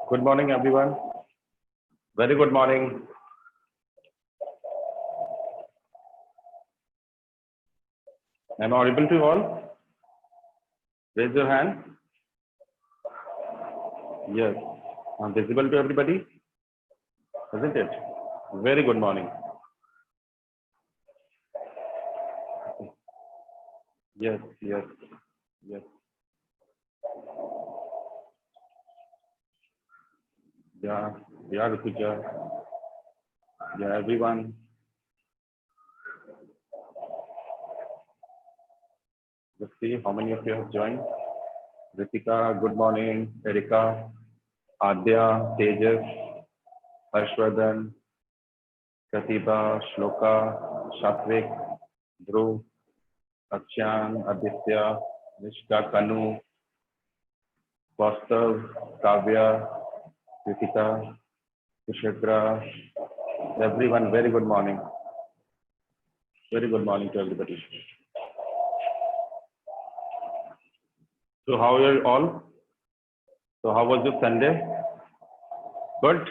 Good morning, everyone. Very good morning. Am I audible to you all? Raise your hand. Yes. I'm visible to everybody, isn't it? Very good morning. Yes, yes, yes. Yeah, Rituja. Yeah, everyone. Let's see how many of you have joined. Ritika, good morning. Erika, Adya, Tejas, Harshvardhan, Pratibha, Shloka, Shatvik, Dhruv, Akshan, Aditya, Nishka, Kanu, Kaustav, Kavya, Ritika, Kushadra, everyone, very good morning. Very good morning to everybody. So how are you all? So how was your Sunday? Good?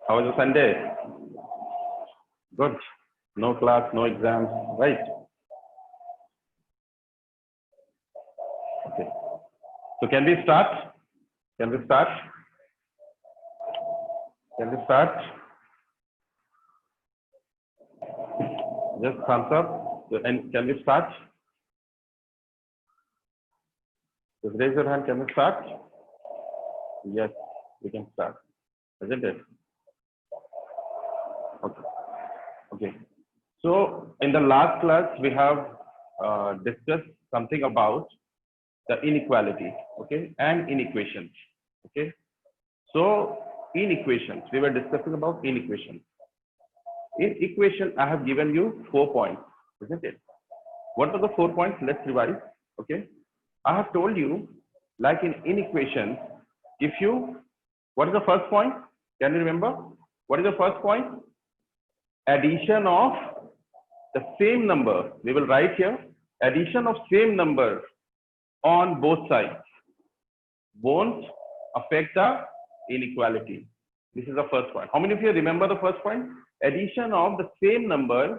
How was your Sunday? Good. No class, no exams, right? Okay. So can we start? Can we start? Can we start? Just thumbs up. And can we start? Just raise your hand. Can we start? Yes, we can start. Isn't it? Okay. Okay. So in the last class, we have discussed something about the inequality, okay, and inequations, okay. So in equations, we were discussing about inequations. In equation, I have given you 4 points, isn't it? What are the 4 points? Let's revise, okay. I have told you, like in inequations, if you, what is the first point? Can you remember? What is the first point? Addition of the same number. We will write here, addition of same number on both sides won't affect the inequality. This is the first point. How many of you remember the first point? Addition of the same number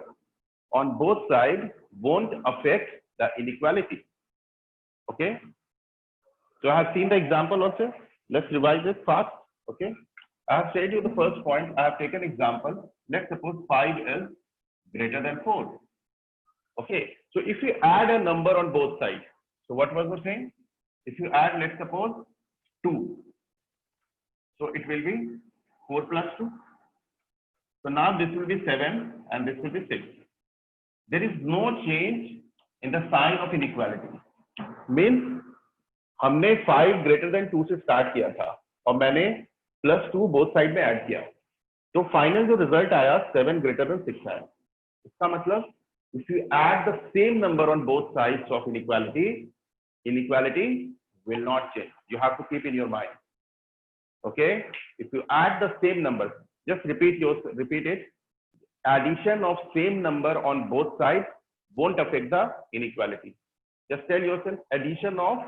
on both sides won't affect the inequality. Okay. So I have seen the example also. Let's revise this fast. Okay. I have said you the first point. I have taken example. Let's suppose 5 is greater than 4. Okay. So if you add a number on both sides, so what was the thing? If you add, let's suppose 2. So it will be 4 plus 2. So now this will be 7 and this will be 6. There is no change in the sign of inequality. Means हमने 5 greater than 2 से start किया था और मैंने plus 2 both side में add किया. तो final जो result आया 7 greater than 6 आया. इसका मतलब if you add the same number on both sides of inequality, inequality will not change. You have to keep in your mind. Okay. If you add the same number, just repeat it. Addition of same number on both sides won't affect the inequality. Just tell yourself addition of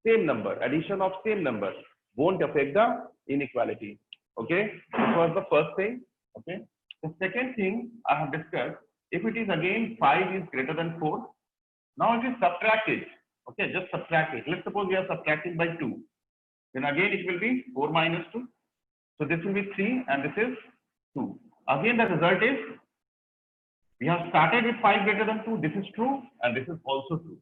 same number won't affect the inequality. Okay. This was the first thing. Okay. The second thing I have discussed, if it is again 5 is greater than 4, now it is subtracted. Okay, just subtract it. Let's suppose we are subtracting by 2. Then again it will be 4 minus 2. So this will be 3 and this is 2. Again the result is, we have started with 5 greater than 2. This is true and this is also true.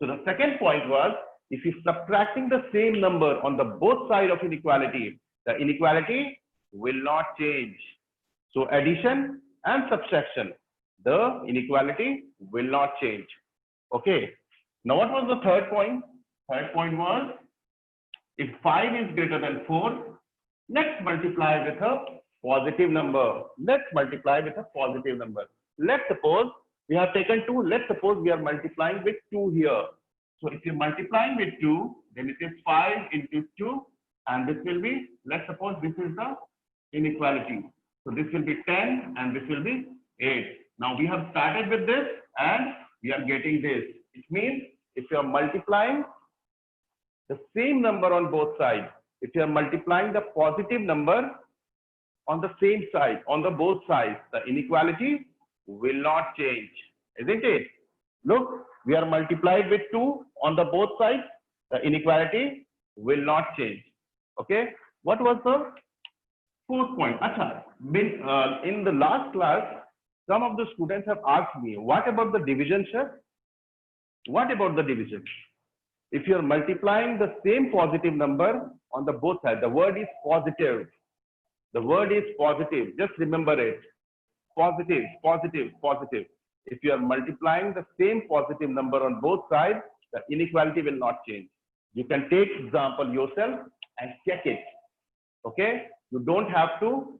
So the second point was, if you subtracting the same number on the both side of inequality, the inequality will not change. So addition and subtraction, the inequality will not change. Okay. Now what was the third point? Third point was, if 5 is greater than 4, let's multiply with a positive number. Let's multiply with a positive number. Let's suppose we have taken 2. Let's suppose we are multiplying with 2 here. So if you're multiplying with 2, then it is 5 into 2. And this will be, let's suppose this is the inequality. So this will be 10 and this will be 8. Now we have started with this and we are getting this. It means if you are multiplying the same number on both sides, if you are multiplying the positive number on the same side, on the both sides, the inequality will not change, isn't it? Look, we are multiplied with 2 on the both sides, the inequality will not change. Okay, what was the fourth point? Acha, in the last class, some of the students have asked me, what about the division, sir? What about the division? If you are multiplying the same positive number on the both sides, the word is positive. The word is positive. Just remember it. Positive, positive, positive. If you are multiplying the same positive number on both sides, the inequality will not change. You can take example yourself and check it. Okay? You don't have to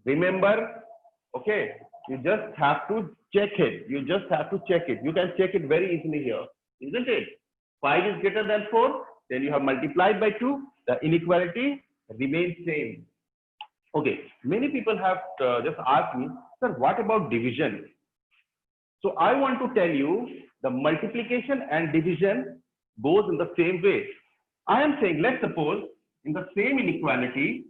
remember. Okay? You just have to check it. You just have to check it. You can check it very easily here. Isn't it? 5 is greater than 4. Then you have multiplied by 2. The inequality remains same. Okay. Many people have just asked me, sir, what about division? So I want to tell you the multiplication and division goes in the same way. I am saying, let's suppose in the same inequality,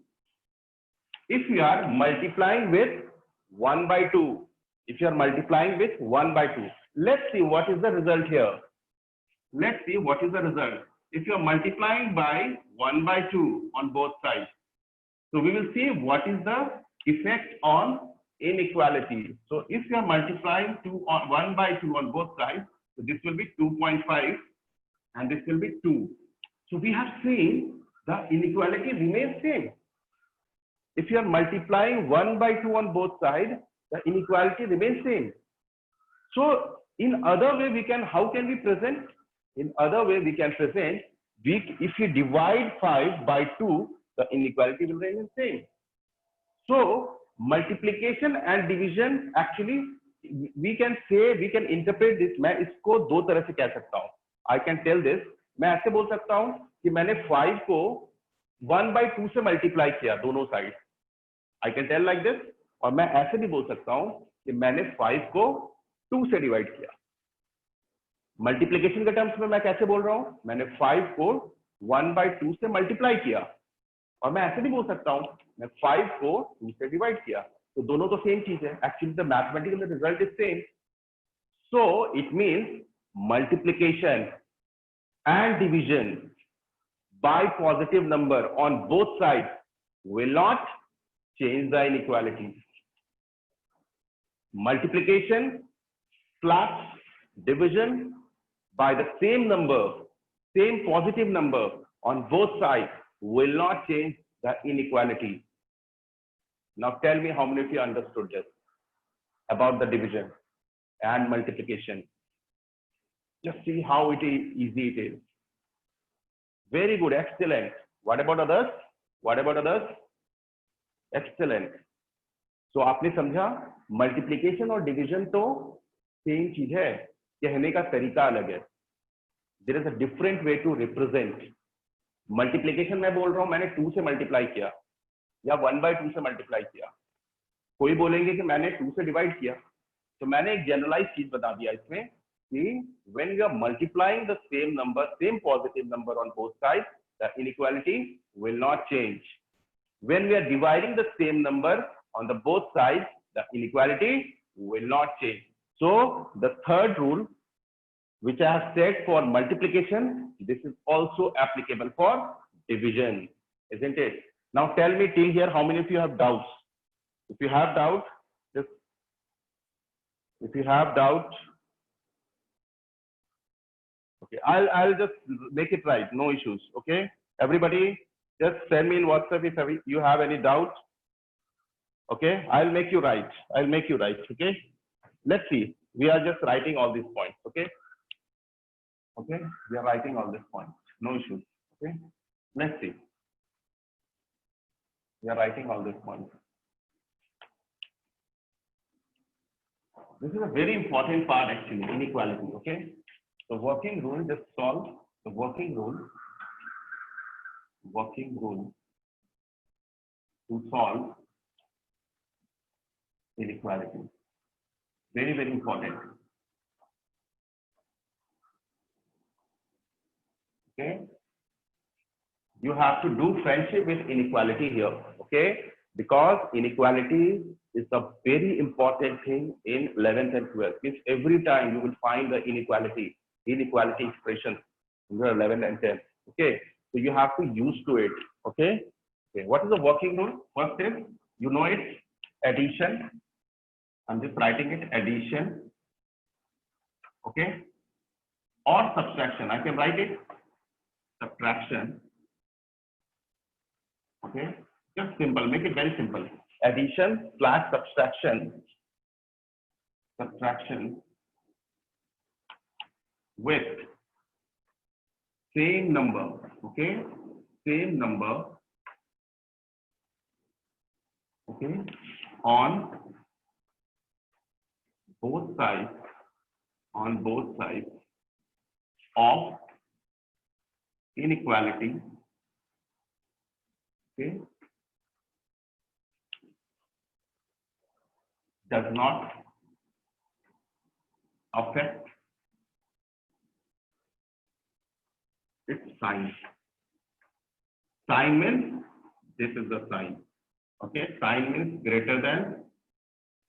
if we are multiplying with 1 by 2, if you are multiplying with 1 by 2, let's see what is the result here. Let's see what is the result. If you are multiplying by 1 by 2 on both sides, so we will see what is the effect on inequality. So if you are multiplying 1 by 2 on both sides, so this will be 2.5 and this will be 2. So we have seen the inequality remains same. If you are multiplying 1 by 2 on both sides, the inequality remains same. So in other way we can, how can we present? In other way we can present, if you divide 5 by 2, the inequality will remain same. So multiplication and division, actually we can say, we can interpret this. मैं इसको दो तरह से कह सकता हूँ. I can tell this. मैं ऐसे बोल सकता हूँ कि मैंने 5 को 1 by 2 से मल्टीप्लाई किया दोनों side. I can tell like this. और मैं ऐसे भी बोल सकता हूँ कि मैंने 5 को 2 से डिवाइड किया. मल्टीप्लिकेशन के टर्म्स में मैं कैसे बोल रहा हूँ? मैंने 5 को 1 by 2 से मल्टीप्लाई किया. और मैं ऐसे भी बोल सकता हूँ मैं 5 को 2 से डिवाइड किया. तो दोनों तो सेम चीज है. Actually the mathematical result is same. So it means multiplication and division by positive number on both sides will not change the inequality. Multiplication plus division by the same number, same positive number on both sides will not change the inequality. Now tell me how many of you understood this about the division and multiplication. Just see how easy it is. Very good, excellent. What about others? What about others? Excellent. So आपने समझा multiplication और division तो same चीज है, कहने का तरीका अलग है. There is a different way to represent. Multiplication मैं बोल रहा हूँ मैंने 2 से मल्टीप्लाई किया या 1 by 2 से मल्टीप्लाई किया. कोई बोलेंगे कि मैंने 2 से डिवाइड किया. तो मैंने एक जनरलाइज चीज बता दिया इसमें कि when you are multiplying the same number, same positive number on both sides, the inequality will not change. When we are dividing the same number on the both sides, the inequality will not change. So the third rule, which I have said for multiplication, this is also applicable for division, isn't it? Now tell me till here, how many of you have doubts? If you have doubt, okay, I'll just make it right, no issues. Okay, everybody just send me in WhatsApp if you have any doubt. Okay, I'll make you right. Okay, let's see. We are just writing all these points. Okay, we are writing all these points, no issues. Okay, let's see. We are writing all these points. This is a very important part actually, inequality. Okay. The working rule, just solve the working rule to solve inequality. Very, very important. Okay. You have to do friendship with inequality here, okay? Because inequality is a very important thing in 11th and 12th. Means every time you will find the inequality expressions in your 11th and 10th, okay? So you have to use to it, okay? Okay, what is the working rule? First is, you know it, addition. I'm just writing it, addition, okay? Or subtraction, I can write it, subtraction. Okay, just simple, make it very simple. Addition slash subtraction with same number, okay, same number, okay, on both sides, of inequality, okay, does not affect its sign. Sign means this is the sign. Okay, sign means greater than,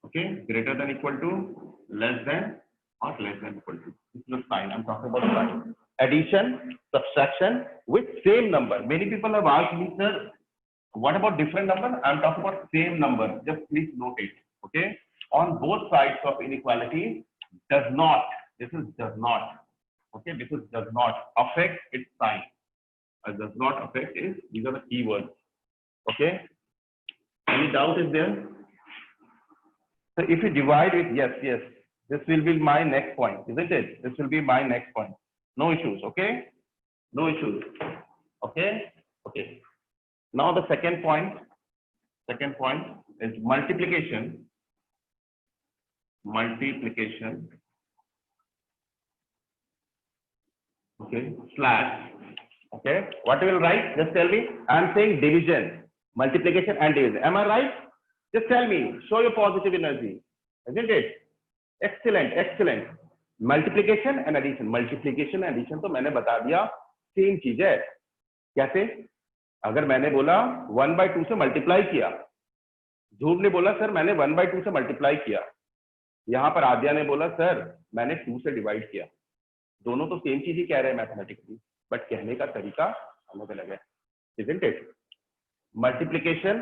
okay, greater than equal to, less than, or less than equal to. This is the sign. I'm talking about sign. Addition, subtraction with same number. Many people have asked me, sir, what about different number? I'm talking about same number. Just please note it. Okay, on both sides of inequality does not. This is does not. Okay, this is does not affect its sign. Does not affect is, these are the keywords. Okay. Any doubt is there? So if you divide it, yes, this will be my next point, isn't it? This will be my next point. No issues, okay? No issues. Okay? Okay. Now the second point is multiplication. Multiplication. Okay, slash. Okay, what you will write? Just tell me. I'm saying division, multiplication and division. Am I right? Just tell me. Show your positive energy, isn't it? Excellent, excellent. Multiplication and addition. Multiplication and addition तो मैंने बता दिया same चीज है. कैसे? अगर मैंने बोला 1/2 से मल्टीप्लाई किया, ध्रुव ने बोला सर मैंने 1/2 से मल्टीप्लाई किया, यहाँ पर आद्या ने बोला सर मैंने 2 से डिवाइड किया. दोनों तो सेम चीज ही कह रहे हैं मैथमेटिकली, बट कहने का तरीका अलग अलग है, isn't it? Multiplication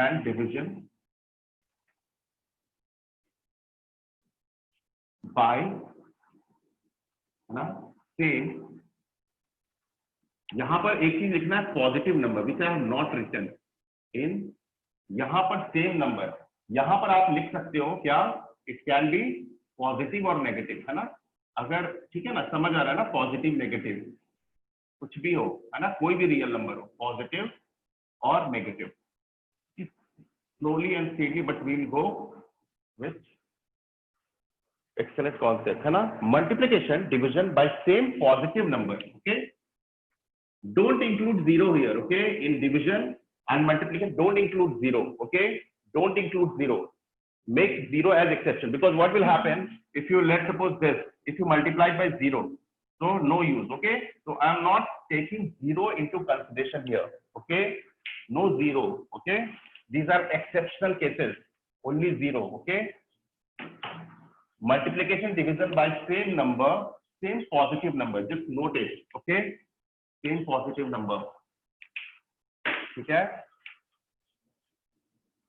and division by ना सेम. यहां पर एक चीज लिखना है, positive number which I have not written in. यहां पर सेम नंबर, यहां पर आप लिख सकते हो क्या, इट कैन बी पॉजिटिव और नेगेटिव, है ना? अगर ठीक है ना, समझ आ रहा है ना, पॉजिटिव नेगेटिव कुछ भी हो, है ना, कोई भी रियल नंबर हो, पॉजिटिव और negative. Slowly and steadily but we will go with excellent concept, है ना? Multiplication, division by same positive number. Okay, don't include zero here. Okay, in division and multiplication don't include zero. Okay, don't include zero, make zero as exception, because what will happen if you, let's suppose this, if you multiply by zero, so no use. Okay, so I am not taking zero into consideration here. Okay, no zero. Okay, these are exceptional cases, only zero. Okay, multiplication, division by same number, same positive number, just note it. Okay, same positive number. ठीक है,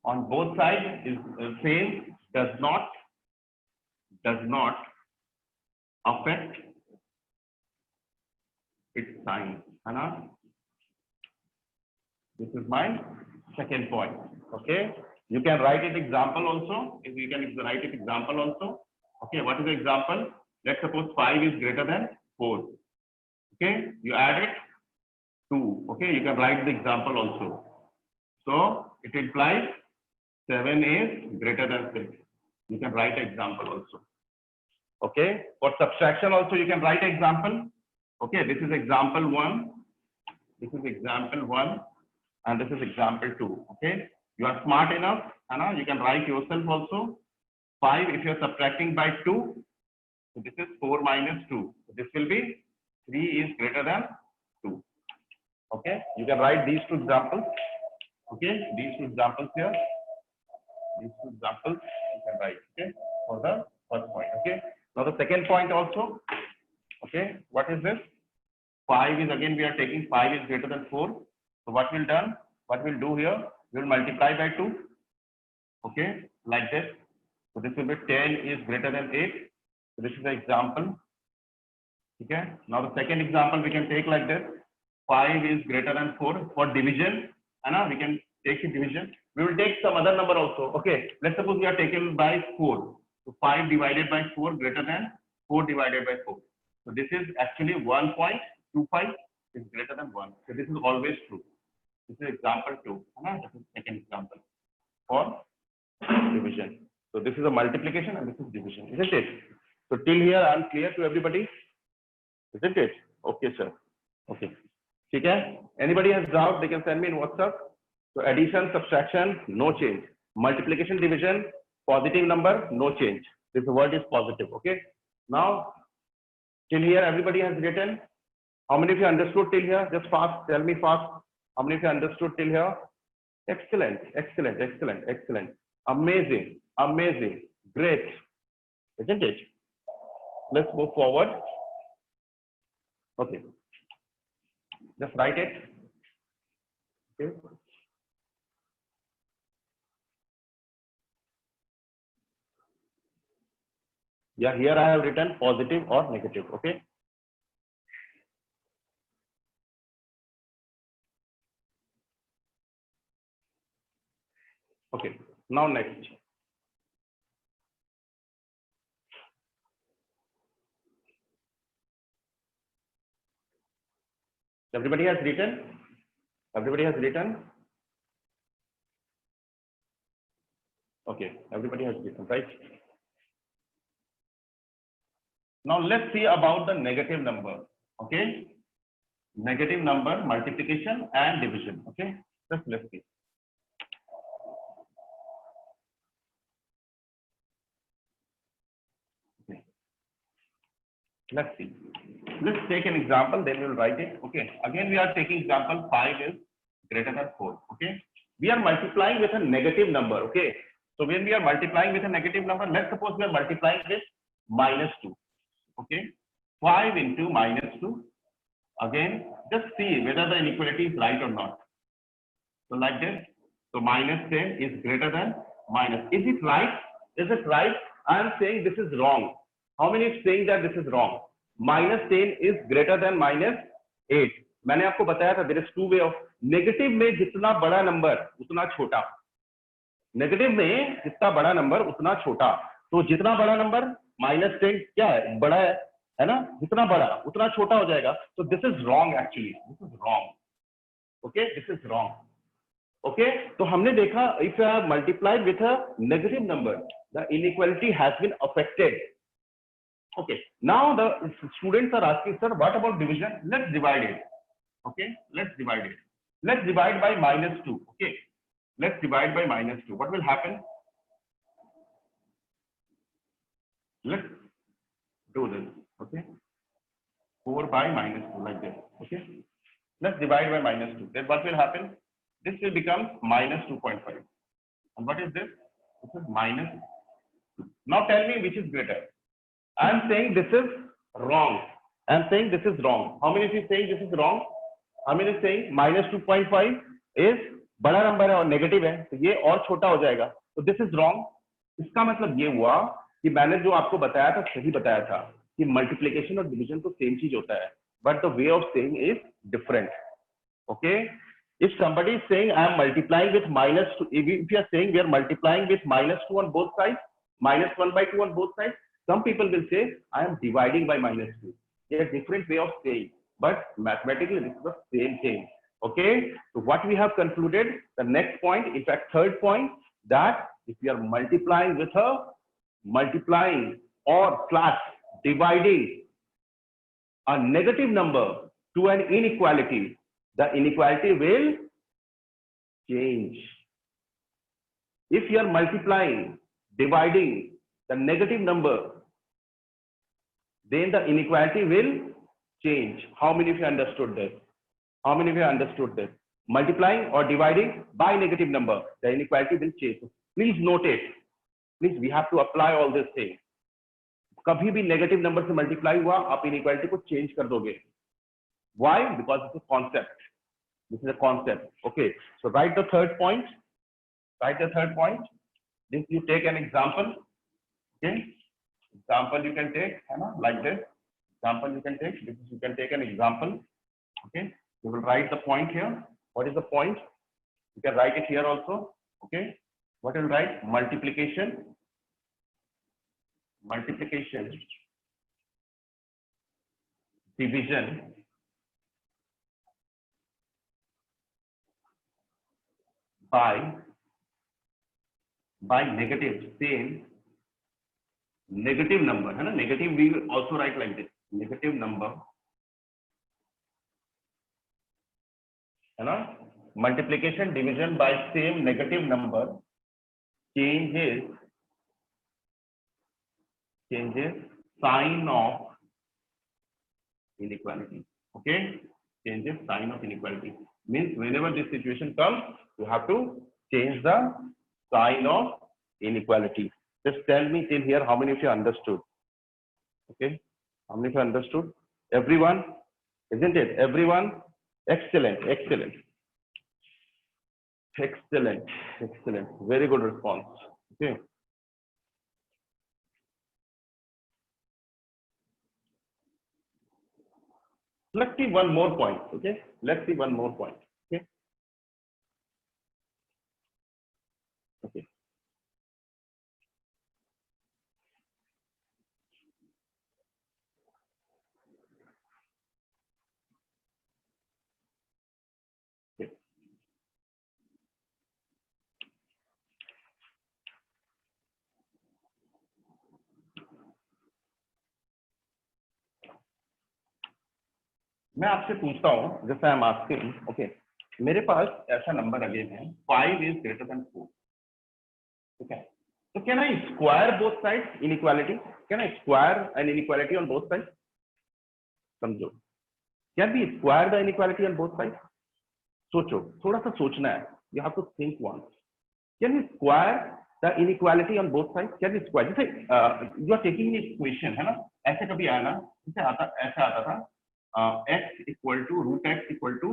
on both sides is same, does not affect its sign, है ना? This is my second point. Okay, you can write it example also. If you can write it example also. Okay, what is the example? Let's suppose 5 is greater than 4. Okay, you add it 2. Okay, you can write the example also. So it implies 7 is greater than 6. You can write example also. Okay, for subtraction also you can write example. Okay, this is example 1. This is example 1, and this is example 2. Okay, you are smart enough, Anna. You can write yourself also. 5 if you are subtracting by 2, so this is 4 minus 2. So this will be 3 is greater than 2. Okay, you can write these two examples. Okay, these two examples here. These two examples you can write. Okay, for the first point. Okay, now the second point also. Okay, what is this? 5 is, again we are taking 5 is greater than 4. So what we'll done? What we'll do here? We'll multiply by 2. Okay, like this. So this will be 10 is greater than 8. So this is the example. Okay. Now the second example we can take like this. 5 is greater than 4 for division. And we can take the division. We will take some other number also. Okay. Let's suppose we are taken by 4. So 5 divided by 4 greater than 4 divided by 4. So this is actually 1.25 is greater than 1. So this is always true. This is example 2. This is second example for division. So this is a multiplication and this is division, isn't it? So till here I am clear to everybody, isn't it? Okay, sir. Okay. Okay. Anybody has doubt, they can send me in WhatsApp. So addition, subtraction, no change. Multiplication, division, positive number, no change. This word is positive. Okay. Now, till here everybody has written. How many of you understood till here? Just fast. Tell me fast. How many of you understood till here? Excellent. Excellent. Excellent. Excellent. Amazing. Amazing. Great. Isn't it? Let's move forward. Okay. Just write it. Okay. Yeah, here I have written positive or negative. Okay. Okay. Now next. Everybody has written? Everybody has written? Okay, everybody has written, right? Now let's see about the negative number. Okay, negative number, multiplication and division. Okay, let's see. Okay. Let's see. Let's take an example, then we'll write it. Okay, again we are taking example 5 is greater than 4. Okay, we are multiplying with a negative number. Okay, so when we are multiplying with a negative number, let's suppose we are multiplying with -2. Okay, 5 into -2. Again, just see whether the inequality is right or not. So like this. So -10 is greater than minus. Is it right? Is it right? I am saying this is wrong. How many is saying that this is wrong? -10 is greater than -8. मैंने आपको बताया था there is two way of negative में जितना बड़ा number उतना छोटा, negative में जितना बड़ा नंबर उतना छोटा. तो जितना बड़ा नंबर -10 क्या है, बड़ा है ना, जितना बड़ा उतना छोटा हो जाएगा. तो this is wrong, actually this is wrong. Okay, this is wrong. Okay, तो हमने देखा if you have multiplied with a negative number the inequality has been affected. Okay, now the students are asking, sir, what about division? Let's divide it. Okay, let's divide it. Let's divide by -2. Okay, let's divide by -2. What will happen? Let's do this. Okay, 4 by -2 like this. Okay, let's divide by -2. Then what will happen? This will become -2.5. And what is this? This is minus. Now tell me which is greater. I am saying this is wrong. I am saying this is wrong. How many of you saying this is wrong? How many is saying -2.5 is बड़ा number है और negative है, तो ये और छोटा हो जाएगा. तो दिस इज रॉन्ग. इसका मतलब ये हुआ कि मैंने जो आपको बताया था सही बताया था कि मल्टीप्लिकेशन और डिवीजन तो सेम चीज होता है, but the way of saying is different. Okay, if somebody is saying I am multiplying with -2, if you are saying we are multiplying with -2 on both sides, -1/2 on both sides, some people will say I am dividing by -2. There are different way of saying, but mathematically this is the same thing. Okay, so what we have concluded, the next point, in fact third point, that if we are multiplying with a multiplying or slash dividing a negative number to an inequality, the inequality will change. If you are multiplying, dividing the negative number, then the inequality will change. How many of you understood this? How many of you understood this? Multiplying or dividing by negative number, the inequality will change. Please note it. Please, we have to apply all these things. कभी भी negative number से multiply हुआ, आप inequality को change कर दोगे. Why? Because it's a concept. This is a concept. Okay. So write the third point. Write the third point. This you take an example. Okay. Example you can take, like this. Example you can take. This is, you can take an example. Okay. You will write the point here. What is the point? You can write it here also. Okay. What will write? Multiplication. Multiplication. Division. By negative, same negative number, है ना? Negative we will also write like this. Negative number, है ना? Multiplication, division by same negative number changes sign of inequality. Okay, changes sign of inequality. Means whenever this situation comes, you have to change the sign of inequality. Just tell me till here how many of you understood. Okay, how many of you understood? Everyone, isn't it? Everyone, excellent, excellent, excellent, excellent. Very good response. Okay. Let's see one more point. Okay, let's see one more point. Okay. Okay. Okay. मैं आपसे पूछता हूं, जैसे I am asking, okay, मेरे पास ऐसा number again है 5 is greater than 4. ठीक है, तो can I square both sides inequality? Can I square an inequality on both sides? समझो, can be square the inequality on both sides? सोचो, थोड़ा सा सोचना है. You have to think once. Can we square the inequality on both sides? Can we square? जैसे you are taking equation, है ना, ऐसे कभी आया ना, जैसे ऐसा आता था x equal to root x equal to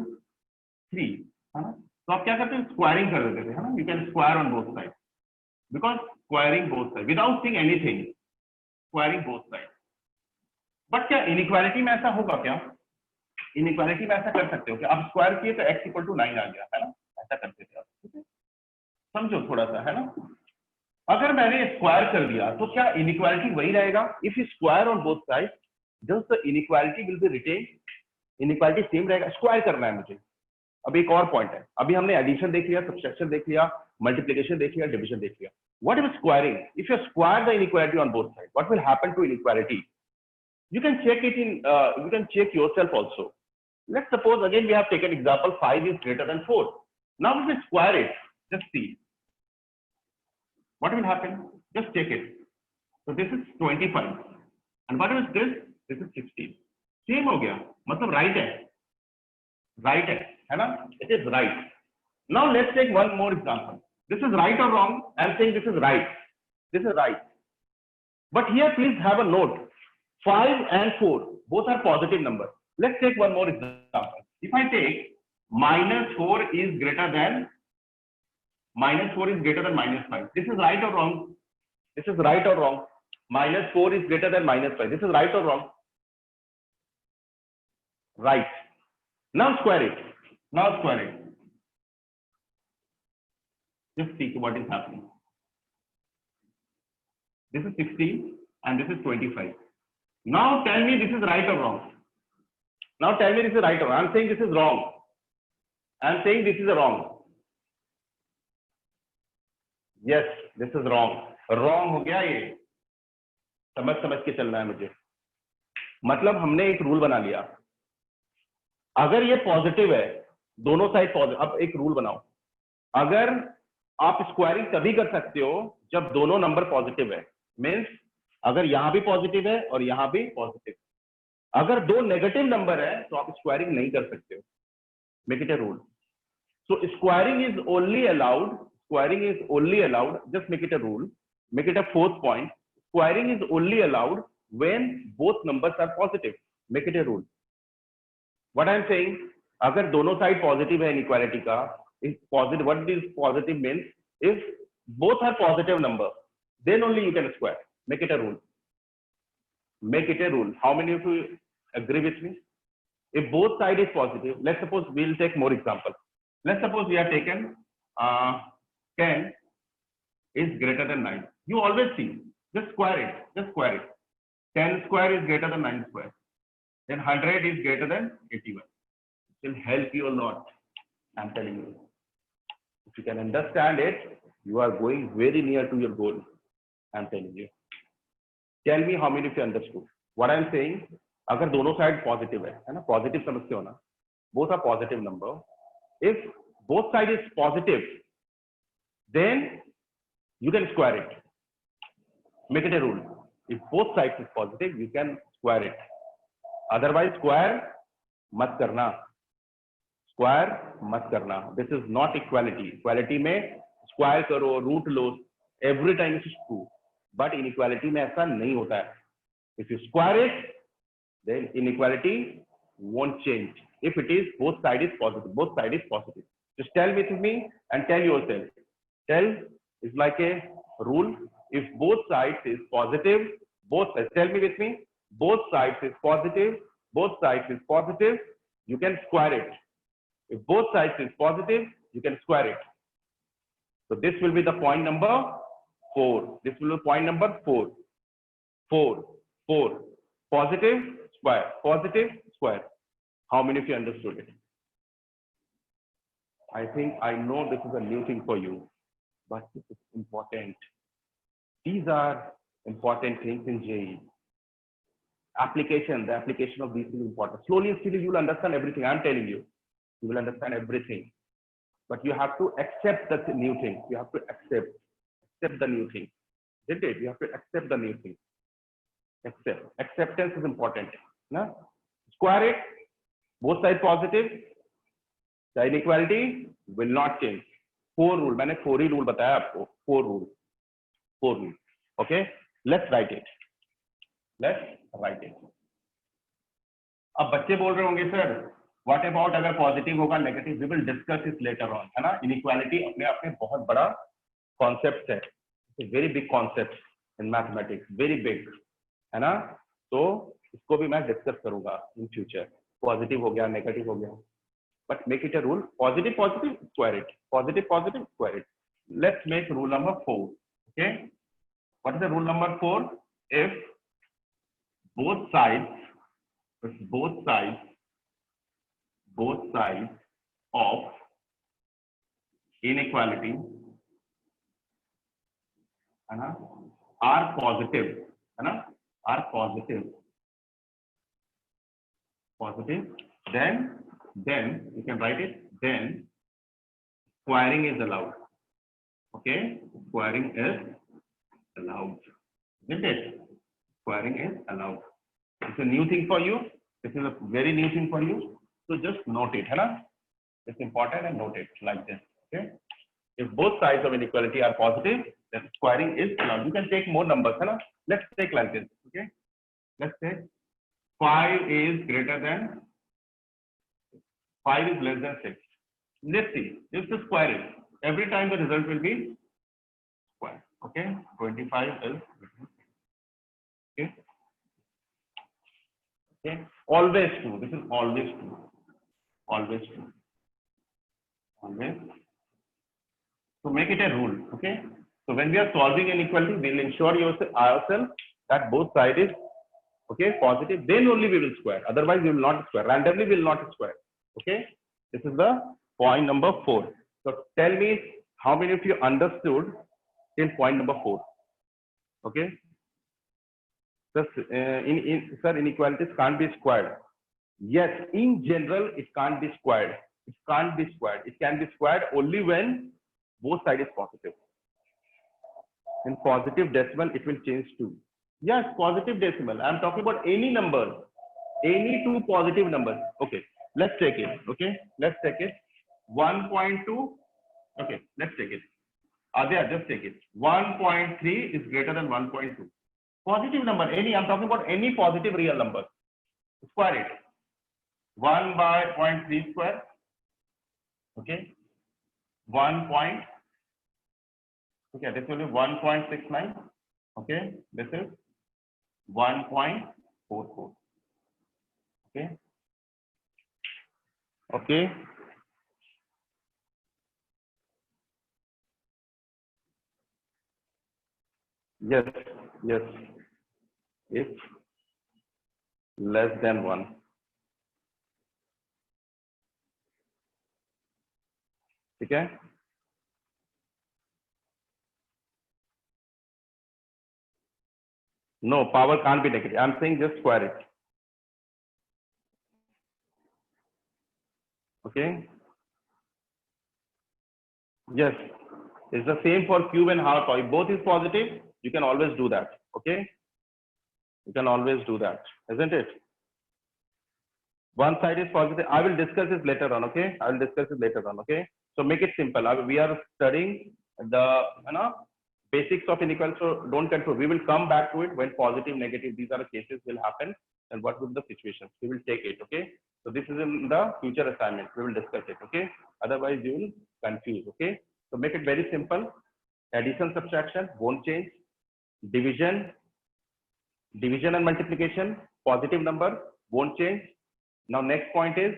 3, है ना? तो आप क्या करते हैं? स्क्वायरिंग कर देते थे, है ना? You can square on both side, because squaring both side without seeing anything, squaring both side. But क्या इनइक्वालिटी में ऐसा होगा? क्या इनइक्वालिटी में ऐसा कर सकते हो? क्या आप स्क्वायर किए तो x इक्वल टू 9 आ गया, है ना? ऐसा करते थे आप. ठीक है, समझो थोड़ा सा, है ना? अगर मैंने स्क्वायर कर दिया तो क्या इनइक्वालिटी वही रहेगा? If you square on both side, just the inequality will be retained. Inequality same रहेगा. स्क्वायर करना है मुझे. अब एक और पॉइंट है. अभी हमने एडिशन देख लिया, सब्सट्रैक्शन देख लिया, मल्टीप्लिकेशन देख लिया, डिवीजन देख लिया. What is squaring? If you square the inequality on both sides, what will happen to inequality? You can check it in. You can check yourself also. Let's suppose again we have taken example 5 is greater than 4. Now if we square it, just see what will happen. Just check it. So this is 25, and what is this? This is 16. Same हो गया, मतलब right है ना? It is right. Now let's take one more example. This is right और wrong? I am saying this is right. This is right. But here please have a note. 5 and 4 both are positive numbers. Let's take one more example. If I take -4 is greater than -5. This is right or wrong? This is right or wrong? -4 is greater than -5. This is right or wrong? Right. Now square it. Now square it. Just see what is happening. This is 16 and this is 25. Now tell me this is right or wrong? Now tell me this is right or wrong? I'm saying this is wrong. I'm saying this is wrong. Yes, this is wrong. Wrong हो गया ये. समझ के चलना है मुझे. मतलब हमने एक रूल बना लिया. अगर ये पॉजिटिव है, दोनों साइड पॉजिटिव. अब एक रूल बनाओ. अगर आप स्क्वायरिंग तभी कर सकते हो जब दोनों नंबर पॉजिटिव है. मीन्स अगर यहां भी पॉजिटिव है और यहां भी पॉजिटिव. अगर दो नेगेटिव नंबर है तो आप स्क्वायरिंग नहीं कर सकते हो. Make it a rule. So squaring is only allowed. Squaring is only allowed. Just make it a rule. Make it a fourth point. Squaring is only allowed when both numbers are positive. Make it a rule. What I am saying, अगर दोनों side positive है inequality का, is positive, what is positive means if both are positive number, then only you can square. Make it a rule. Make it a rule. How many of you agree with me? If both side is positive, let's suppose we'll take more example. Let's suppose we are taken 10 is greater than 9. You always see, just square it, just square it. 10 square is greater than 9 square. Then 100 is greater than 81. It will help you a lot. I'm telling you. If you can understand it, you are going very near to your goal. I'm telling you. Tell me how many of you understood. What I'm saying, अगर दोनों side positive है ना, positive समझते हो ना, both are positive number. If both side is positive, then you can square it. Make it a rule. If both sides is positive, you can square it. Otherwise, square मत करना. Square मत करना. This is not equality. Equality में square करो, root लो, every time is true, but inequality में ऐसा नहीं होता है. If you square it, then inequality won't change if it is both side is positive. Both side is positive. Just tell with me and tell yourself. Tell is like a rule. If both sides is positive, both sides, tell me with me, both sides is positive, both sides is positive, you can square it. If both sides is positive, you can square it. So this will be the point number 4. This will be point number 4. 4. Positive square. Positive square. How many of you understood it? I think I know this is a new thing for you, but this is important. These are important things in JEE. Application, the application of these things is important. Slowly and steadily, you will understand everything. I'm telling you. You will understand everything. But you have to accept the new thing. You have to accept the new thing. Did it? You have to accept the new thing. Acceptance is important. Na? Square it. Both sides positive. The inequality will not change. 4 rule. मैंने 4 ही rule बताया आपको. 4 rule. 4 rule. Okay. Let's write it. अब बच्चे बोल रहे होंगे sir, what about अगर positive होगा negative? We will discuss it later on, है ना. इनइक्वालिटी अपने आप में बहुत बड़ा कॉन्सेप्ट है. Very big concept in mathematics, very big, है ना. तो इसको भी मैं डिस्कस करूंगा इन फ्यूचर. पॉजिटिव हो गया, नेगेटिव हो गया, but make it a rule. Positive positive square it, positive positive square it. Let's make rule number 4. Okay, what is the rule number 4? If both sides of inequality है ना, are positive, है ना, are positive, then you can write it, then squaring is allowed. Okay, squaring is allowed, isn't it? Squaring is allowed. It's a new thing for you. This is a very new thing for you. So just note it, है ना? It's important and note it like this. Okay. If both sides of inequality are positive, then squaring is allowed. You can take more numbers, है ना? Let's take like this. Okay. Let's say 5 is greater than 5 is less than 6. Let's see. If the square is, every time the result will be square. Okay. 25 is. Okay. Okay. Always true. This is always true. Always true. Always. So make it a rule. Okay. So when we are solving inequality, we'll ensure ourselves that both sides is okay positive. Then only we will square. Otherwise, we will not square. Randomly, we will not square. Okay. This is the point number 4. So tell me how many of you understood till point number 4. Okay. Sir, inequalities can't be squared. Yes, in general, it can't be squared. It can't be squared. It can be squared only when both sides is positive. In positive decimal, it will change to. Yes, positive decimal. I'm talking about any number, any two positive numbers. Okay. Let's take it. Okay. Let's take it. 1.2. Okay. Let's take it. There, just take it. 1.3 is greater than 1.2. Positive number. Any. I'm talking about any positive real number. Square it. 1 by 0.3 square. Okay. 1 point. Okay. This will be 1.69. Okay. This is 1.44. Okay. Okay. Yes. Yes. It's less than 1. Okay. No, power can't be negative. I'm saying just square it. Okay. Yes. It's the same for cube and half power. If both is positive, you can always do that. Okay. You can always do that, isn't it? One side is positive. I will discuss this later on. Okay. I will discuss it later on. Okay. So make it simple. We are studying the basics of inequality. So don't control. We will come back to it when positive, negative. These are the cases will happen, and what will be the situations. We will take it. Okay. So this is in the future assignment. We will discuss it. Okay. Otherwise, you will confuse. Okay. So make it very simple. Addition, subtraction won't change. Division and multiplication, positive number won't change. Now next point is,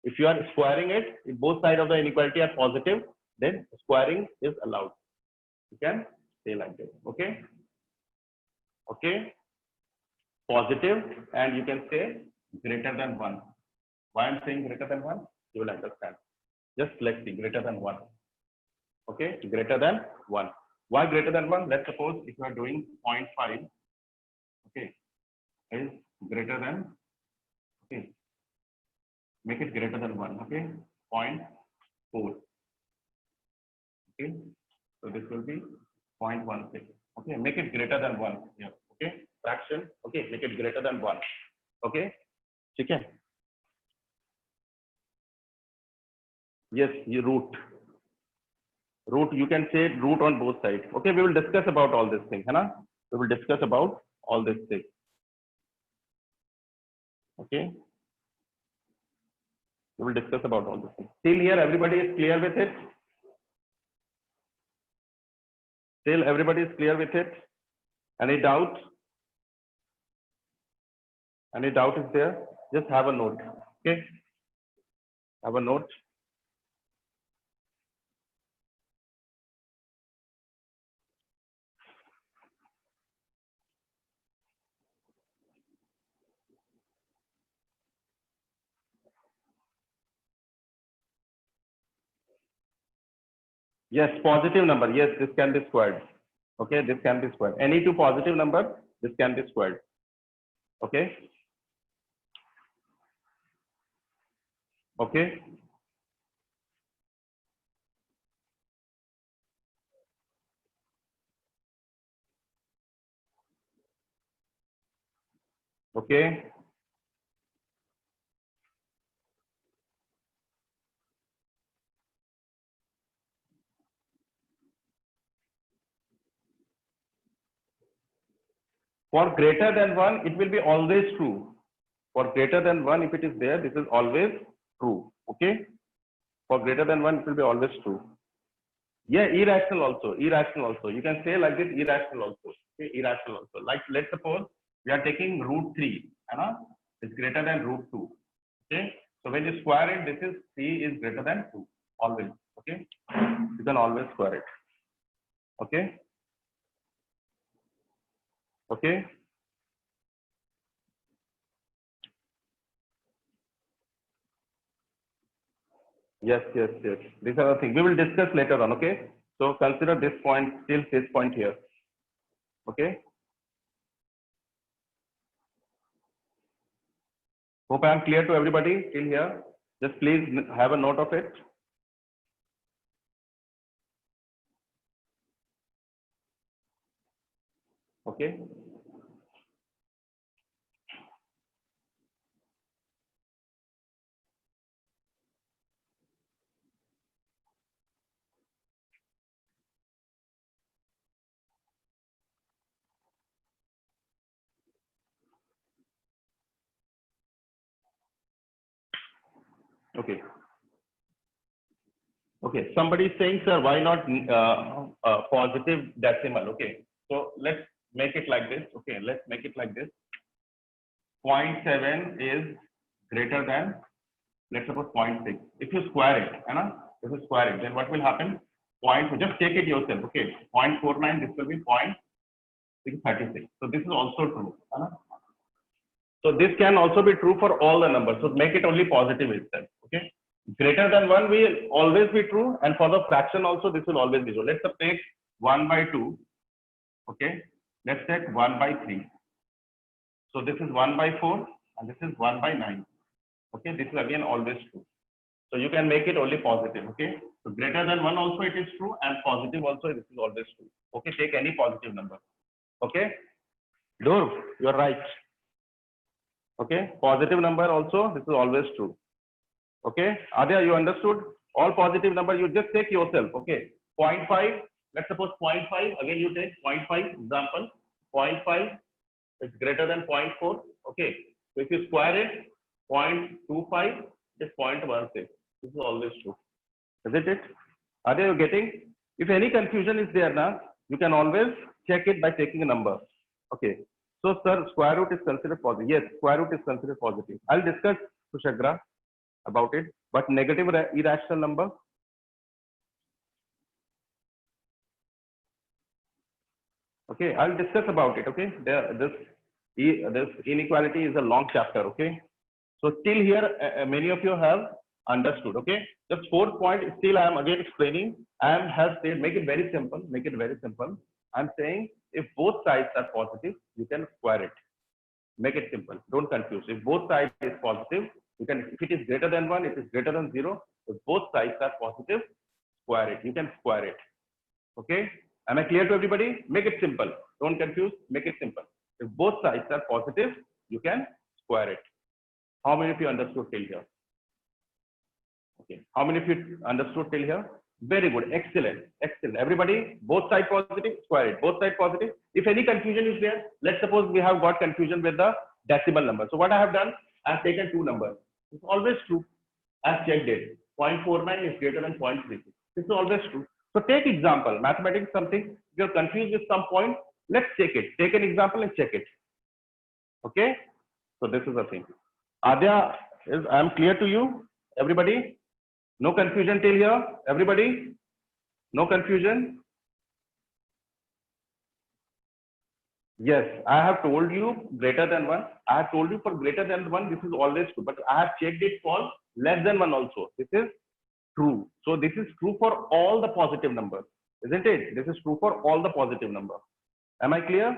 if you are squaring it, if both sides of the inequality are positive, then squaring is allowed. You can say like this. Okay. Okay. Positive, and you can say greater than 1. Why I'm saying greater than 1? You will understand. Just let's see, greater than 1. Okay. Greater than 1. Why greater than 1? Let's suppose if you are doing 0.5, okay, is greater than, okay, make it greater than 1. Okay. 0.4. Okay. So this will be 0.16. Okay. Make it greater than 1. Yeah. Okay. Fraction. Okay. Make it greater than 1. Okay. Okay. Yes. You root. Root. You can say root on both sides. Okay. We will discuss about all this thing. Hai na? We will discuss about all this thing. Okay. We will discuss about all this thing. Till here, everybody is clear with it. Till everybody is clear with it. Any doubt? Any doubt is there? Just have a note. Okay. Have a note. Yes, positive number. Yes, this can be squared. Okay, this can be squared. Any two positive number, this can be squared. Okay. Okay. Okay. For greater than 1, it will be always true. For greater than 1, if it is there, this is always true. Okay. For greater than 1, it will be always true. Yeah, irrational also. Irrational also. You can say like this, irrational also. Okay, irrational also. Like let's suppose we are taking root 3. It's greater than root 2. Okay. So when you square it, this is 3 is greater than 2. Always. Okay. You can always square it. Okay. Okay. Yes, yes, yes. These are the things we will discuss later on. Okay. So consider this point till this point here. Okay. Hope I am clear to everybody till here. Just please have a note of it. Okay. Okay. Okay. Somebody is saying, sir, why not positive decimal? Okay. So let's make it like this. Okay. Let's make it like this. 0.7 is greater than, let's suppose 0.6. If you square it, if you square it, then what will happen? Just take it yourself. Okay. 0.49, this will be 0.636. So this is also true. So this can also be true for all the numbers. So make it only positive itself. Okay. Greater than 1 will always be true, and for the fraction also this will always be true. Let's take 1 by 2. Okay. Let's take 1 by 3. So this is 1 by 4 and this is 1 by 9. Okay. This is again always true. So you can make it only positive. Okay. So greater than 1 also it is true, and positive also this is always true. Okay. Take any positive number. Okay. Dhruv, you are right. Okay. Positive number also this is always true. Okay. Adya, you understood? All positive number you just take yourself. Okay. 0.5. Let's suppose 0.5. Again you take 0.5 example. 0.5 is greater than 0.4. Okay. So if you square it, 0.25 is 0.16. This is always true. Isn't it? Are you getting? If any confusion is there now, you can always check it by taking a number. Okay. So sir, square root is considered positive. Yes, square root is considered positive. I'll discuss Kushagra about it. But negative irrational number. Okay, I'll discuss about it. Okay, this inequality is a long chapter. Okay, so till here many of you have understood. Okay, the fourth point still I am again explaining. I am has said make it very simple. Make it very simple. I'm saying if both sides are positive, you can square it. Make it simple. Don't confuse. If both sides is positive, you can. If it is greater than 1, it is greater than 0. If both sides are positive, square it. You can square it. Okay. Am I clear to everybody? Make it simple. Don't confuse. Make it simple. If both sides are positive, you can square it. How many of you understood till here? Okay. How many of you understood till here? Very good. Excellent. Excellent. Everybody, both sides positive, square it. Both sides positive. If any confusion is there, let's suppose we have got confusion with the decimal number. So what I have done, I have taken two numbers. It's always true. I have checked it. 0.49 is greater than 0.36. This is always true. So take example, mathematics something, you're confused with some point, let's check it. Take an example and check it. Okay. So this is the thing. Adya, I am clear to you, everybody? No confusion till here, everybody? No confusion? Yes, I have told you greater than 1. I have told you for greater than 1, this is always true, but I have checked it for less than 1 also. This is true. So this is true for all the positive numbers, isn't it? This is true for all the positive numbers. Am I clear?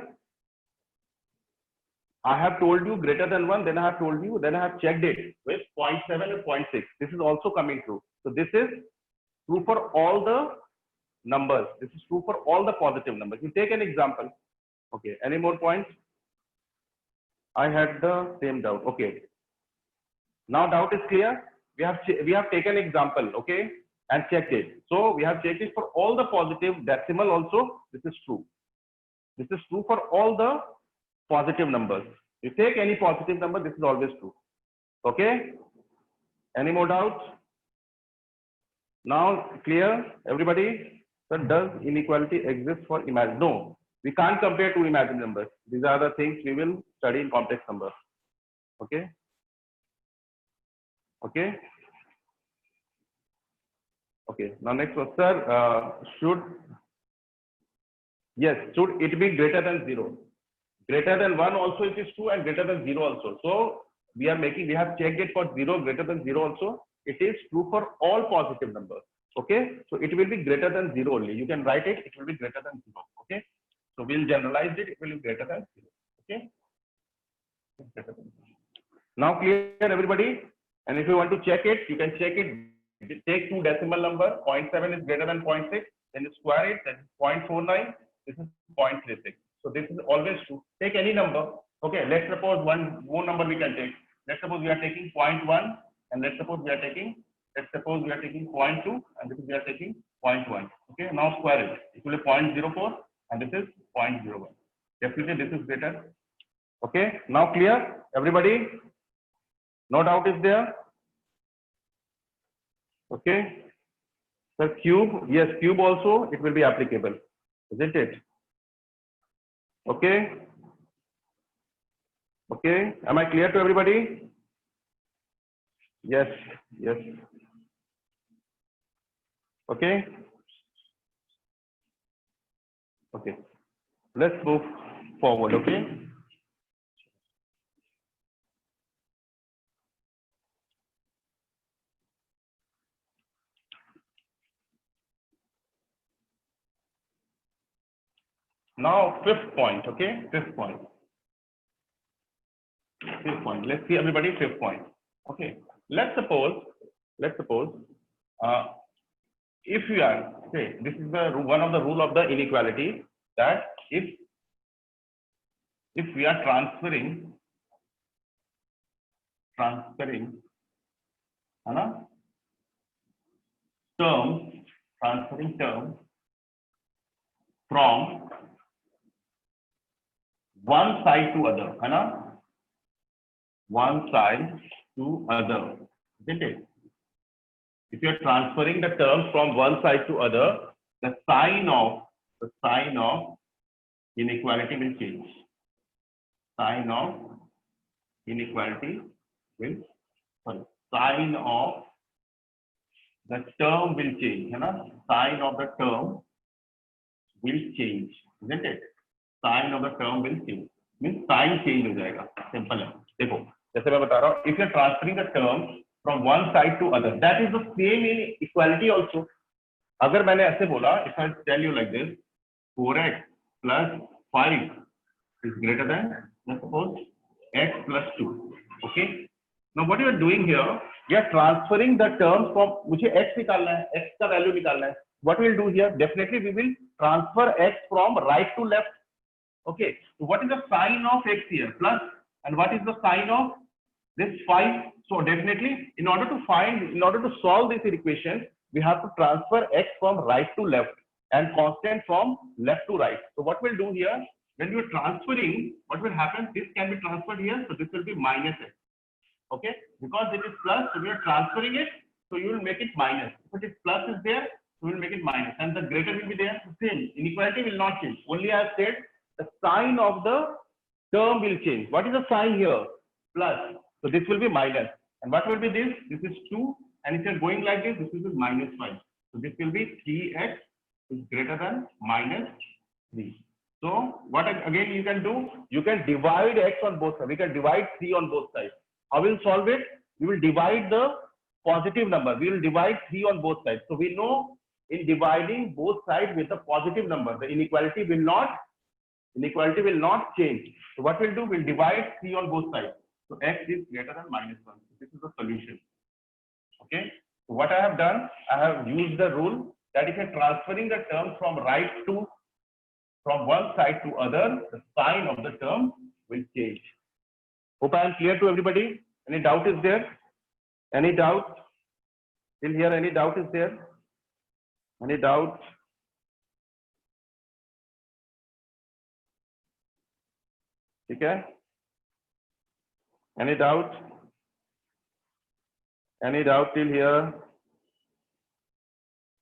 I have told you greater than 1, then I have told you, then I have checked it with 0.7 and 0.6. This is also coming true. So this is true for all the numbers. This is true for all the positive numbers. You take an example. Okay. Any more points? I had the same doubt. Okay. Now doubt is clear. We have taken example. Okay. And checked it. So we have checked it for all the positive decimal also. This is true. This is true for all the positive numbers. You take any positive number, this is always true. Okay. Any more doubts? Now clear, everybody? So does inequality exist for imaginary? No, we can't compare two imaginary numbers. These are the things we will study in complex numbers. Okay. Okay. Okay. Now next one, sir. Should it be greater than 0? Greater than 1 also it is true, and greater than 0 also. So we have checked it for 0, greater than 0 also. It is true for all positive numbers. Okay. So it will be greater than 0 only. You can write it will be greater than 0. Okay. So we'll generalize it will be greater than 0. Okay. Now clear, everybody? And if you want to check it, you can check it. Take two decimal number. 0.7 is greater than 0.6. Then you square it. That is 0.49. This is 0.36. So this is always true. Take any number. Okay. Let's suppose one more number we can take. Let's suppose we are taking 0.1, and let's suppose we are taking 0.2, and this is we are taking 0.1. Okay. Now square it. It will be 0.04, and this is 0.01. Definitely this is greater. Okay. Now clear, everybody? No doubt is there? Okay. So cube, yes, cube also it will be applicable, isn't it? Okay. Okay. Am I clear to everybody? Yes. Yes. Okay. Okay. Let's move forward. Okay. Now, fifth point. Okay. Fifth point. Fifth point. Let's see everybody. Fifth point. Okay. Let's suppose, uh, if we are, okay, this is the one of the rule of the inequality, that if we are transferring है ना, transferring terms from one side to other, है ना, one side to other, isn't it? If you are transferring the terms from one side to other, the sign of inequality will change. Sign of inequality will, sorry, sign of the term will change, है ना, sign of the term will change, isn't it? Sign of the term will change, means sign change हो जाएगा, simple है. देखो जैसे मैं बता रहा हूँ, if you are transferring the term from one side to other, that is the same in equality also. अगर मैंने ऐसे बोला, if I tell you like this, 4x plus 5 is greater than, let's suppose, x plus 2. Okay. Now what you are doing here, you are transferring the terms from, मुझे x निकालना है, x का value निकालना है. What we will do here, definitely we will transfer x from right to left. Okay. So what is the sign of x here? Plus. And what is the sign of this 5? So definitely, in order to solve this equation, we have to transfer x from right to left and constant from left to right. So what we'll do here, when you are transferring, what will happen? This can be transferred here, so this will be minus x. Okay, because it is plus, so we are transferring it, so you will make it minus. If it is plus is there, so we will make it minus, and the greater will be there. Same, inequality will not change. Only I have said the sign of the term will change. What is the sign here? Plus. So this will be minus. And what will be this? This is 2. And if you are going like this, this will be minus 5. So this will be 3x is greater than minus 3. So what again you can do? You can divide x on both sides. We can divide 3 on both sides. How will solve it? We will divide the positive number. We will divide 3 on both sides. So we know in dividing both sides with a positive number, the inequality will not change. So what we'll do? We'll divide 3 on both sides. So x is greater than minus 1. So this is the solution. Okay. So what I have done, I have used the rule that if you're transferring the term from one side to other, the sign of the term will change. Hope I am clear to everybody. Any doubt is there? Any doubt? Till here, any doubt is there? Any doubt? Okay. Any doubt? Any doubt till here?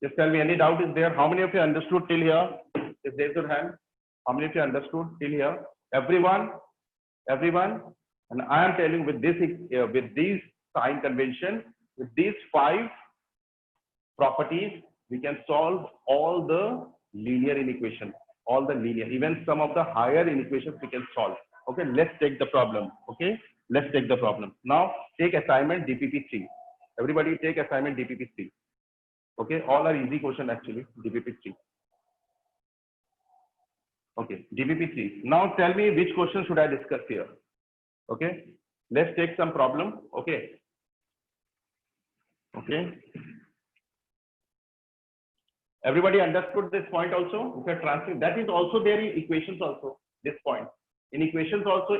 Just tell me, any doubt is there? How many of you understood till here? Just raise your hand. How many of you understood till here? Everyone? Everyone? And I am telling with this, with these sign convention, with these 5 properties, we can solve all the linear inequations, all the linear, even some of the higher inequations we can solve. Okay, let's take the problem. Okay, let's take the problem. Now take assignment DPP 3. Everybody take assignment DPP 3. Okay, all are easy question actually, DPP 3. Okay, DPP 3. Now tell me which question should I discuss here. Okay, let's take some problem. Okay. Okay. Everybody understood this point also? Okay, transferring, that is also there in equations also, this point. In equations also,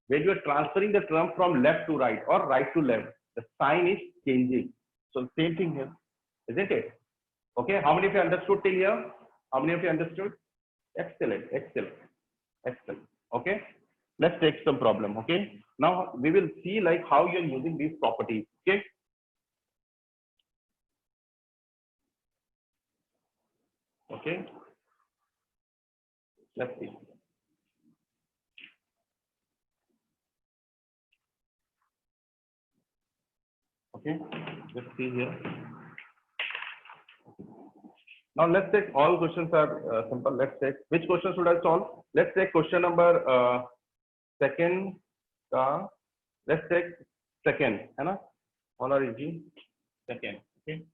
when you are transferring the term from left to right or right to left, the sign is changing. So same thing here, isn't it? Okay, how many of you understood till here? How many of you understood? Excellent, excellent, excellent. Okay, let's take some problem. Okay, now we will see like how you are using these properties. Okay, Okay, let's see. Okay, let's see here. Now let's take, all questions are simple. Let's take, which question should I solve? Let's take question number second. Let's take second, है ना? All are easy. Second. Okay.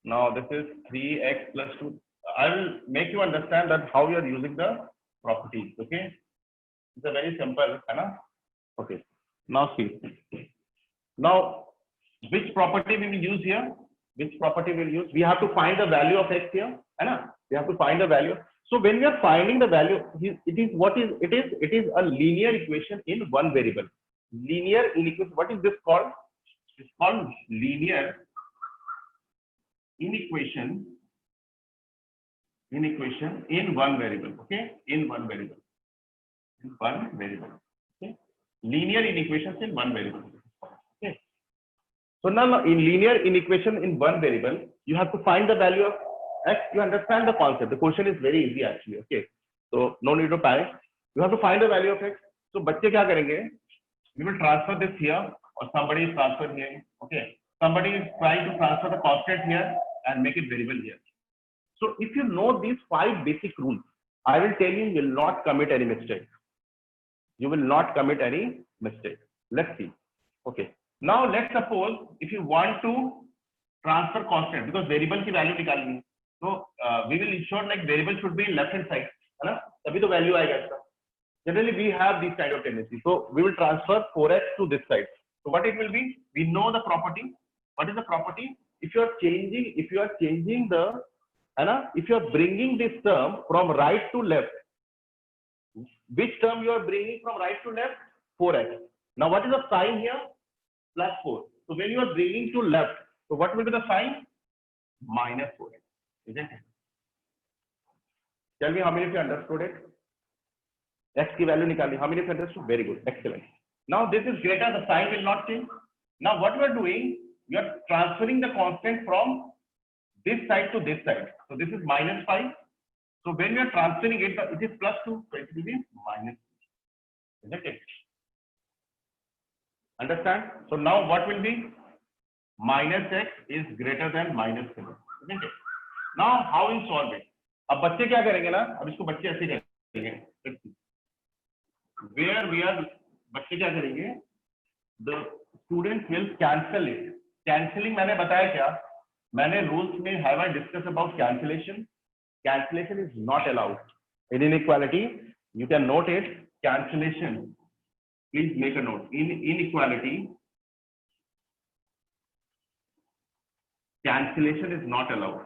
Now this is 3x plus 2. I will make you understand that how you are using the properties. Okay. It's a very simple, है ना? Okay. Now see. Now which property we will use here? Which property we will use? We have to find the value of x here, है ना? We have to find the value. So when we are finding the value, it is what is it is? It is a linear equation in one variable. Linear inequation. What is this called? It's called linear inequation. Inequation in one variable. Okay, in one variable. In one variable. Okay, linear inequations in one variable. Okay. So now in linear inequation in one variable, you have to find the value of x. You understand the concept. The question is very easy actually. Okay. So no need to panic. You have to find the value of x. So बच्चे क्या करेंगे? We will transfer this here, or somebody is transferred here. Okay. Somebody is trying to transfer the constant here and make it variable here. So if you know these 5 basic rules, I will tell you, you will not commit any mistake. You will not commit any mistake. Let's see. Okay. Now let's suppose if you want to transfer constant, because variable की value निकालनी है, so we will ensure like variable should be left hand side, है ना? तभी तो value आएगा इसका. Generally we have this kind of tendency. So we will transfer 4x to this side. So what it will be? We know the property. What is the property? If you are changing the, है ना? If you are bringing this term from right to left, which term you are bringing from right to left? 4x. Now what is the sign here? Plus 4. So when you are bringing to left, so what will be the sign? Minus 4x. Isn't it? Tell me how many of you understood it? X की value निकाली. How many of you understood? Very good. Excellent. Now this is greater. The sign will not change. Now what we are doing? We are transferring the constant from this side to this side. So this is minus 5. So when we are transferring it, it is plus 2. So it will be minus 2. Isn't it? Understand? So now what will be? Minus x is greater than minus 7. Isn't it? Now how you solve it? अब बच्चे क्या करेंगे ना? अब इसको बच्चे ऐसे करेंगे. Where we are, बच्चे क्या करेंगे? The students will cancel it. Cancelling मैंने बताया क्या? मैंने rules में have I discussed about cancellation? Cancellation is not allowed. In inequality, you can note it. Cancellation. Please make a note. In inequality, cancellation is not allowed.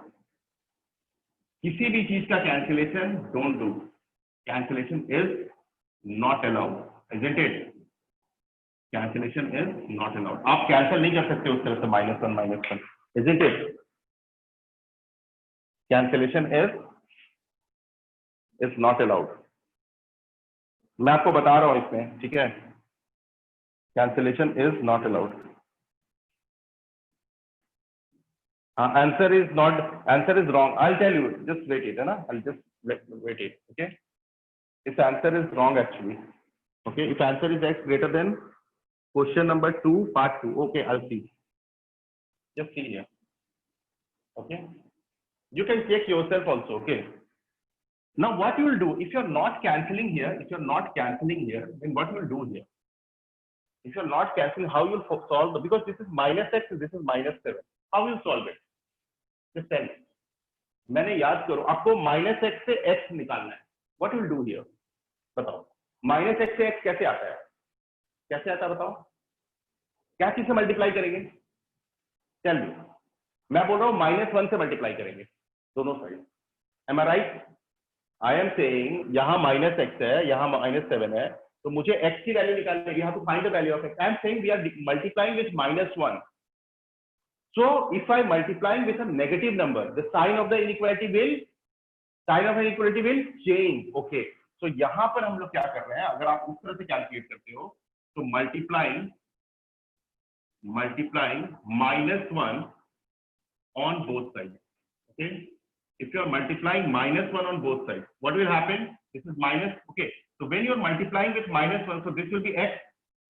किसी भी चीज का cancellation don't do. Cancellation is not allowed, isn't it? Cancellation is not allowed. आप cancel नहीं कर सकते उस तरह से -1, isn't it? Cancellation is not allowed. मैं आपको बता रहा हूं इसमें, ठीक है? Cancellation is not allowed. Answer is wrong. I'll tell you. Just wait it, है ना? I'll just wait it. Okay. This answer is wrong actually. Okay. If answer is x greater than question number 2, part 2. Okay. I'll see. Just see here. Okay. You can check yourself also. Okay. Now what you will do if you're not cancelling here? Then what you will do here? If you're not cancelling, how you will solve the, because this is minus x and this is minus 7. How will you solve it? Just tell me. मैंने याद करो, आपको minus x से x निकालना है. What will you do here? बताओ. Minus x से x कैसे आता है? कैसे आता है बताओ? क्या चीज से मल्टीप्लाई करेंगे? Tell me. मैं बोल रहा हूँ -1 से मल्टीप्लाई करेंगे दोनों side. Am I right? I am saying यहाँ -x है, यहाँ -7 है, तो मुझे x की वैल्यू निकालनी है. You have to find the value of x. I am saying we are multiplying with -1. So if I multiplying with a negative number, the sign of the inequality will change. Okay. So यहाँ पर हम लोग क्या कर रहे हैं? अगर आप उस तरह से कैलकुलेट करते हो, तो multiplying -1 on both sides. Okay. if you are multiplying -1 on both sides, what will happen? This is minus. Okay. So when you are multiplying with -1, so this will be x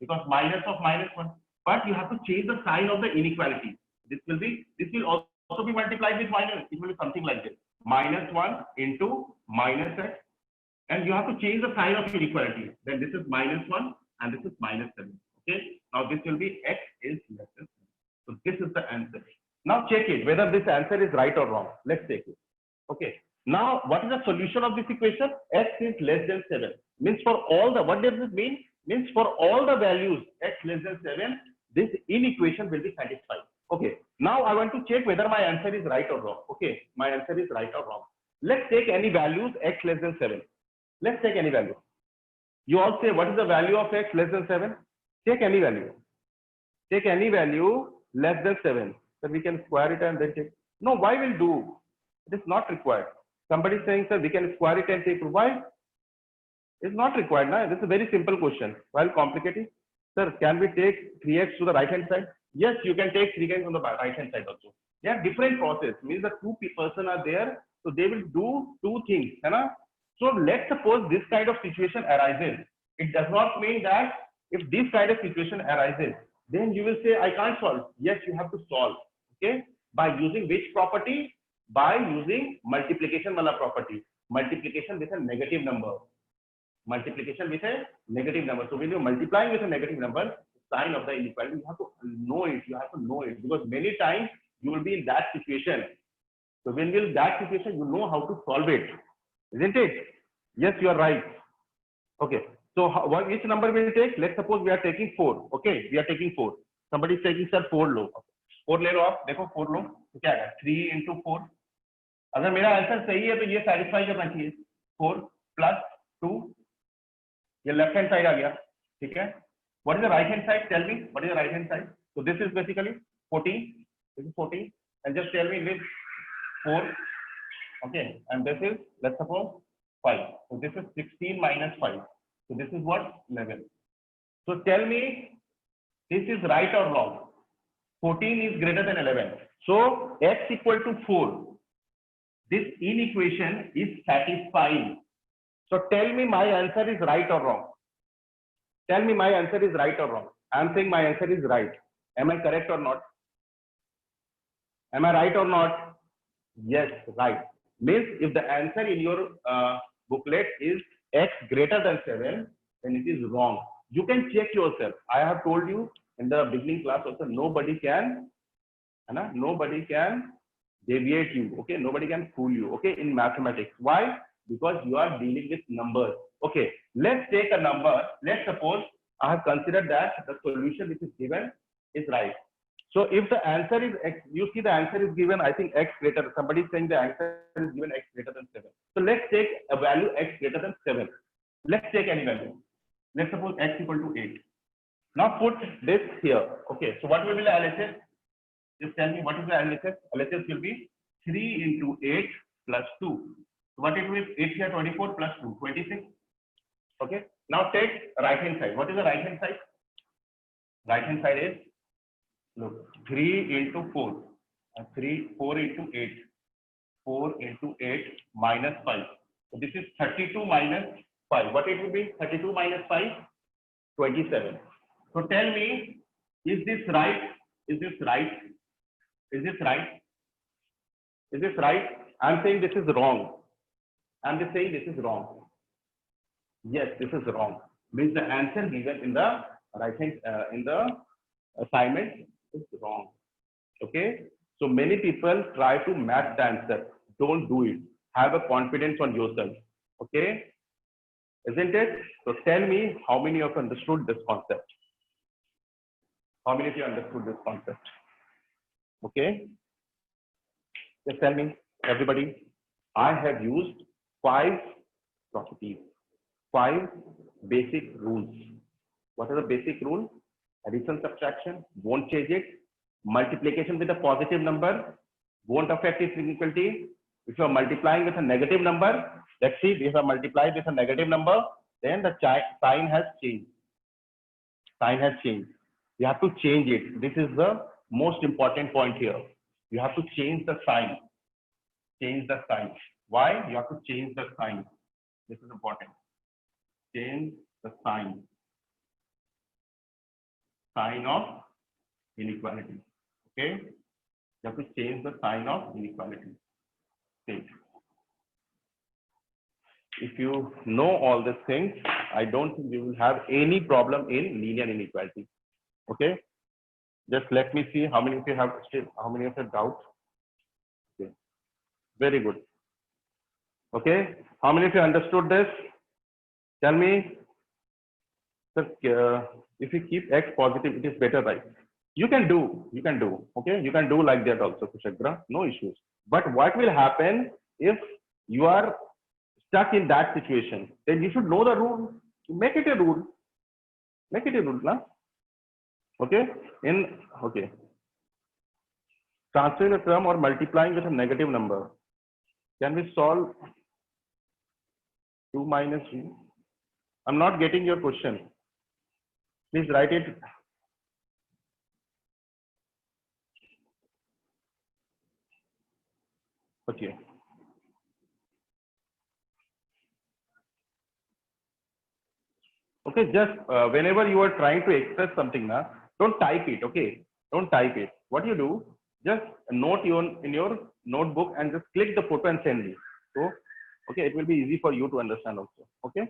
because minus of -1. But you have to change the sign of the inequality. This will also be multiplied with minus. It will be something like this: -1 into minus x, and you have to change the sign of inequality. Then this is -1 and this is -7. Okay. Now this will be x is less than 7. So this is the answer. Now check it whether this answer is right or wrong. Let's take it. Okay. Now what is the solution of this equation? X is less than 7. Means for all the, what does this mean? Means for all the values x less than 7, this inequation will be satisfied. Okay. Now I want to check whether my answer is right or wrong. Okay. My answer is right or wrong. Let's take any values x less than 7. Let's take any value. You all say, what is the value of x less than 7? Take any value. Take any value less than 7. So we can square it and then take. No, why will do? It is not required. Somebody is saying, sir, we can square it and take. Why? It's not required. Now, this is a very simple question. While complicated, sir, can we take 3x to the right hand side? Yes, you can take 3x on the right hand side also. They are different process. Means the two person are there, so they will do two things. Right? So let's suppose this kind of situation arises. It does not mean that if this kind of situation arises, then you will say, I can't solve. Yes, you have to solve. Okay. By using which property? By using multiplication wala property. Multiplication with a negative number. Multiplication with a negative number. So when you're multiplying with a negative number, sign of the inequality, you have to know it. You have to know it because many times you will be in that situation. So when you're in that situation, you know how to solve it. Isn't it? Yes, you are right. Okay. So which number will we take? Let's suppose we are taking 4. Okay. We are taking 4. Somebody is taking, sir, 4 लो. 4 ले लो आप. देखो 4 लो. तो क्या है? 3 into 4. अगर मेरा answer सही है तो ये satisfy करना चाहिए. 4 plus 2. ये left hand side आ गया. ठीक है? What is the right hand side? Tell me. What is the right hand side? So this is basically 14. This is 14. And just tell me this 4. Okay. And this is, let's suppose, 5. So this is 16 minus 5. So this is what? 11. So tell me, this is right or wrong? 14 is greater than 11. So x equal to 4. This inequation is satisfying. So tell me my answer is right or wrong. Tell me my answer is right or wrong. I am saying my answer is right. Am I correct or not? Am I right or not? Yes, right. Means if the answer in your booklet is x greater than 7, then it is wrong. You can check yourself. I have told you in the beginning class also, nobody can deviate you. Okay, nobody can fool you. Okay, in mathematics. Why? Because you are dealing with numbers. Okay, let's take a number. Let's suppose I have considered that the solution which is given is right. So if the answer is x, you see the answer is given, I think x greater. Somebody is saying the answer is given x greater than 7. So let's take a value x greater than 7. Let's take any value. Let's suppose x equal to 8. Now put this here. Okay. So what will be the LHS? Just tell me what is the LHS? LHS will be 3 into 8 plus 2. So what it will be? 8 here 24 plus 2, 26. Okay. Now take right hand side. What is the right hand side? Right hand side is, look, 3 into 4. 4 into 8. 4 into 8 minus 5. So this is 32 minus 5. What it will be? 32 minus 5? 27. So tell me, is this right? Is this right? Is this right? Is this right? I'm saying this is wrong. I'm just saying this is wrong. Yes, this is wrong. Means the answer given in the right hand in the assignment is wrong. Okay. So many people try to match the answer. Don't do it. Have a confidence on yourself. Okay. Isn't it? So tell me how many of you understood this concept. How many of you understood this concept? Okay. Just tell me, everybody. I have used 5 properties, 5 basic rules. What are the basic rules? Addition, subtraction, won't change it. Multiplication with a positive number, won't affect its inequality. If you are multiplying with a negative number, let's see, if I multiply with a negative number, then the sign has changed. Sign has changed. You have to change it. This is the most important point here. You have to change the sign. change the sign. Why? You have to change the sign. This is important. Change the sign. Sign of inequality. Okay? You have to change the sign of inequality. Okay. If you know all these things, I don't think you will have any problem in linear inequality. Okay? Just let me see how many of you have still, how many of you have doubts. Okay. Very good. Okay. How many of you understood this? Tell me. If you keep x positive, it is better, right? You can do. Okay. You can do like that also, Kushagra. No issues. But what will happen if you are stuck in that situation? Then you should know the rule. Make it a rule. Make it a rule, na? Okay. Okay. Transferring a term or multiplying with a negative number. Can we solve 2 minus 3? I'm not getting your question. Please write it. Okay. Okay, just whenever you are trying to express something, na, don't type it. Okay, don't type it. What you do, just note in your notebook and just click the photo and send me. So, okay, it will be easy for you to understand also. Okay.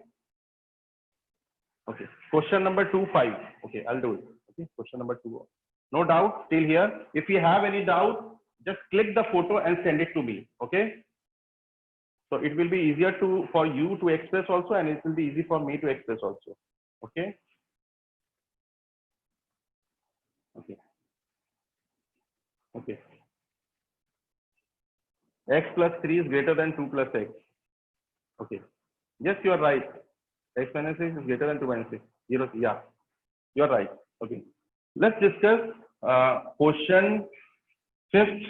Okay. Question number 2.5. Okay, I'll do it. Okay. Question number 2. No doubt till here. If you have any doubt, just click the photo and send it to me. Okay. So it will be easier for you to express also, and it will be easy for me to express also. Okay. Okay. Okay. X plus 3 is greater than 2 plus x. Okay. Yes, you are right. X minus 6 is greater than 2 minus 6. 0. Yeah. You are right. Okay. Let's discuss question 5th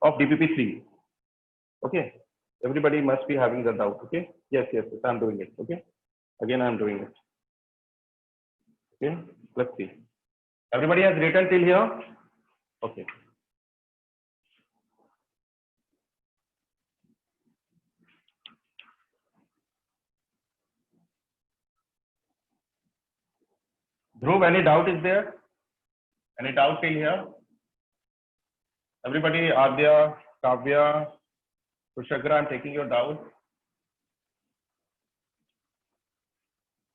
of DPP3. Okay. Everybody must be having the doubt. Okay. Yes. I'm doing it. Okay. Again, I'm doing it. Okay. Let's see. Everybody has written till here. Okay. Dhruv, any doubt is there? Any doubt till here? Everybody, Adya, Kavya, Kushagra, I'm taking your doubt.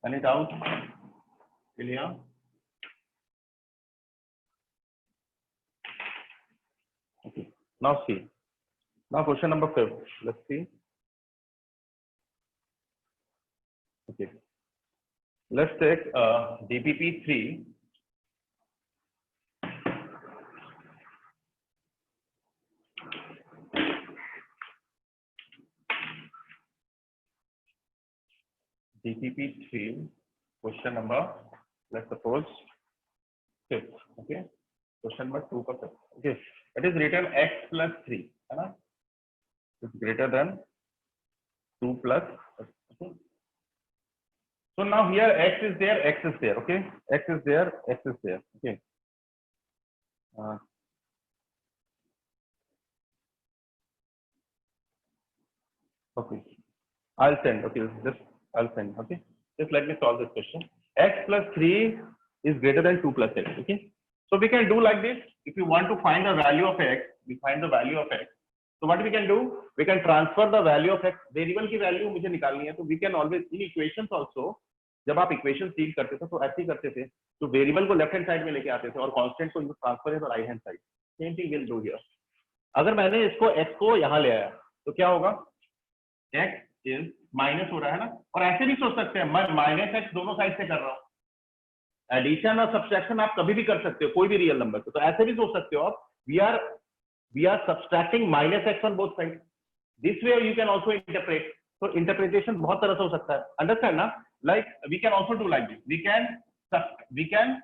Any doubt till here? Okay. Now see. Now question number 5. Let's see. Okay. Let's take DPP3. DPP3, question number, let's suppose 5th. Okay. Question number 2. Okay. It is written x plus 3. It's greater than 2 plus. Okay. So now here x is there, x is there. Okay. X is there, x is there. Okay. Okay. I'll send. Okay. I'll send. Okay. Just let me solve this question. X plus 3 is greater than 2 plus x. Okay. So we can do like this. If you want to find the value of x, we find the value of x. So what we can do? We can transfer the value of x. Variable की value मुझे निकालनी है, तो we can always in equations also. जब आप equation deal करते थे तो ऐसे ही करते थे, तो वेरिएबल को लेफ्ट हैंड साइड में लेके आते थे और कांस्टेंट को ट्रांसफर है तो right hand side. Same thing will do here. अगर मैंने इसको x को यहाँ ले आया तो क्या होगा? x इज माइनस हो रहा है ना, और ऐसे भी सोच सकते हैं मैं माइनस x दोनों साइड से कर रहा हूँ. एडिशन और सब्सट्रैक्शन आप कभी भी कर सकते हो कोई भी रियल नंबर को, तो ऐसे भी सोच सकते हो आप. We are subtracting minus x on both side. This way you can also interpret. तो इंटरप्रिटेशन बहुत तरह से हो सकता है. अंडरस्टैंड ना? Like we can also do like this. We can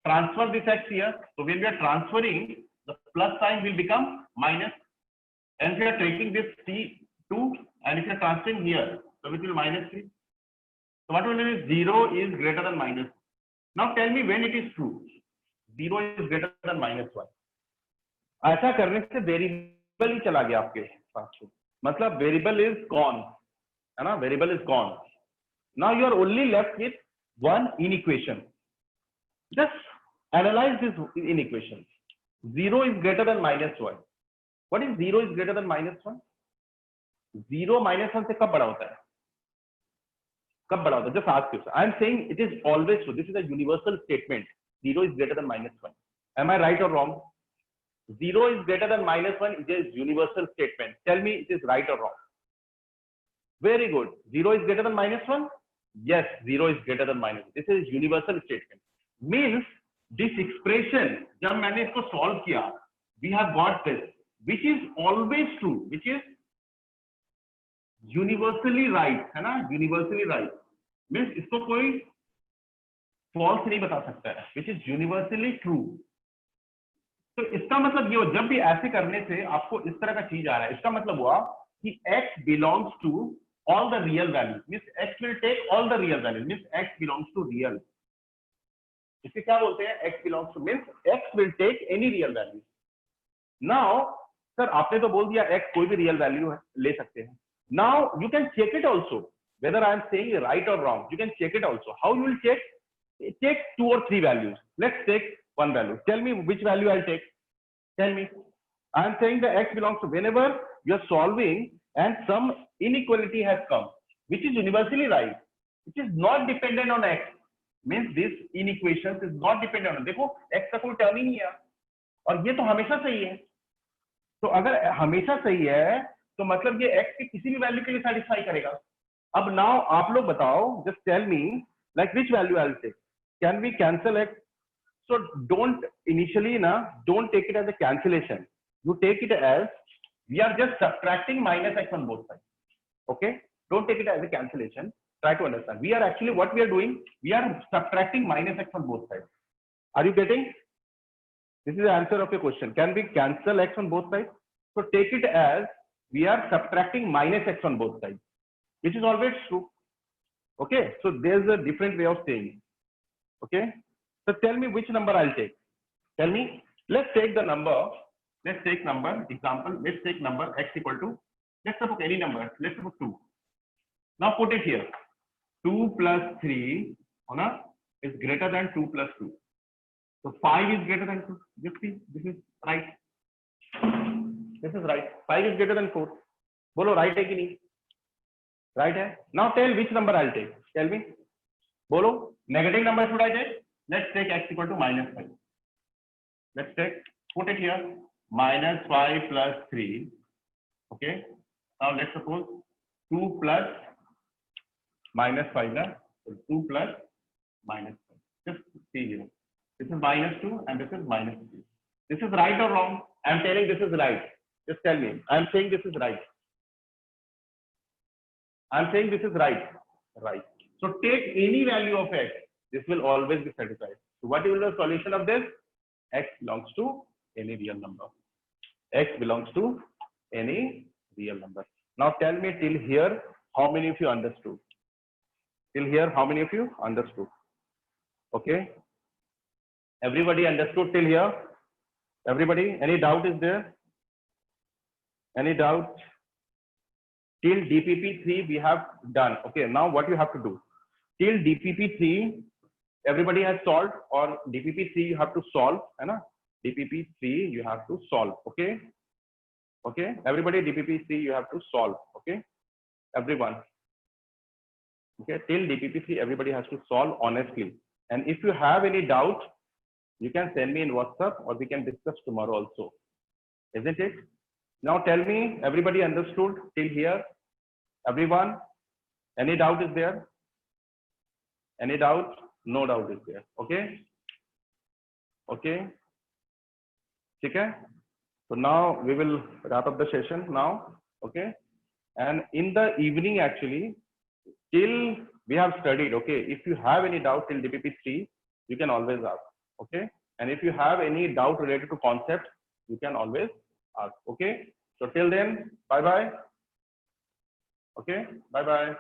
transfer this x here. So when we are transferring, the plus sign will become minus. And if you are taking this t2 and if you are transferring here, so it will be minus 3. So what will mean is 0 is greater than minus. Now tell me when it is true. 0 is greater than minus 1. ऐसा करने से variable ही चला गया आपके. मतलब variable is कौन है ना, वेरिएबल इज कौन. Now you are only left with one inequation. Just analyse this inequation. 0 is greater than -1. What is 0 is greater than -1? 0 -1 से कब बड़ा होता है, कब बड़ा होता है? Just ask yourself. I am saying it is always true. This is a universal statement. 0 is greater than -1. Am I right or wrong? 0 is greater than -1 is a universal statement. Tell me it is right or wrong. Very good. 0 is greater than -1? Yes, 0 is greater than -1. This is universal statement. Means this expression, जब मैंने इसको solve किया, we have got this, which is always true, which is universally right, है ना, universally right. Means इसको कोई false नहीं बता सकता है, which is universally true. तो इसका मतलब ये हो, जब भी ऐसे करने से आपको इस तरह का चीज आ रहा है, इसका मतलब हुआ कि x belongs to all the real values. Means x will take all the real values. Means x belongs to real. इसे क्या बोलते हैं? x belongs to means x will take any real value. Now, sir आपने तो बोल दिया x कोई भी real value है, ले सकते हैं. Now you can check it also whether I am saying right or wrong. You can check it also. How you will check? Take 2 or 3 values. Let's take one value. Tell me which value I'll take. Tell me. I am saying the x belongs to, whenever you are solving and some inequality has come, which is universally right, which is not dependent on x. Means this inequations is not dependent on. देखो x का कोई term ही नहीं है और ये तो हमेशा सही है. तो अगर हमेशा सही है तो मतलब ये x की किसी भी वैल्यू के लिए सेटिस्फाई करेगा. अब नाउ आप लोग बताओ, just tell me like which value I will take. Can we cancel x? So don't initially don't take it as a cancellation. You take it as we are just subtracting -x on both sides. Okay, don't take it as a cancellation. Try to understand. We are actually, what we are doing, we are subtracting -x on both sides. Are you getting? This is the answer of your question. Can we cancel x on both sides? So take it as we are subtracting -x on both sides, which is always true. Okay, so there's a different way of saying. Okay, so tell me which number I'll take. Tell me. Let's take the number. Let's take number. Example. Let's take number x equal to. Let's suppose any number. Let's suppose 2. Now put it here. 2 plus 3 is greater than 2 plus 2. So 5 is greater than 2. Just see. This is right. This is right. 5 is greater than 4. Bolo right hai ki nahi? Right hai. Now tell which number I'll take. Tell me. Bolo. Negative number should I take? Let's take x equal to -5. Let's take, put it here, -5 plus 3. Okay. Now let's suppose 2 plus -5. So 2 plus -5. Just see here. This is -2 and this is -3. This is right or wrong? I'm telling this is right. Just tell me. I'm saying this is right. I'm saying this is right. Right. So take any value of x. This will always be satisfied. So what is the solution of this? X belongs to any real number. X belongs to any real number. Now tell me till here, how many of you understood? Till here, how many of you understood? Okay. Everybody understood till here? Everybody? Any doubt is there? Any doubt? Till DPP3 we have done. Okay. Now what you have to do? Till DPP3, everybody has solved, or DPP3 you have to solve, है ना? DPP3 you have to solve. Okay. Okay. Everybody DPP3 you have to solve. Okay. Everyone. Okay. Till DPP3 everybody has to solve honestly. And if you have any doubt, you can send me in WhatsApp or we can discuss tomorrow also. Isn't it? Now tell me, everybody understood till here? Everyone? Any doubt is there? Any doubt? No doubt is there. Okay. Okay. Okay. So now we will wrap up the session now. Okay. And in the evening, actually, till we have studied. Okay. If you have any doubt till DPP3, you can always ask. Okay. And if you have any doubt related to concept, you can always ask. Okay. So till then, bye bye. Okay. Bye bye.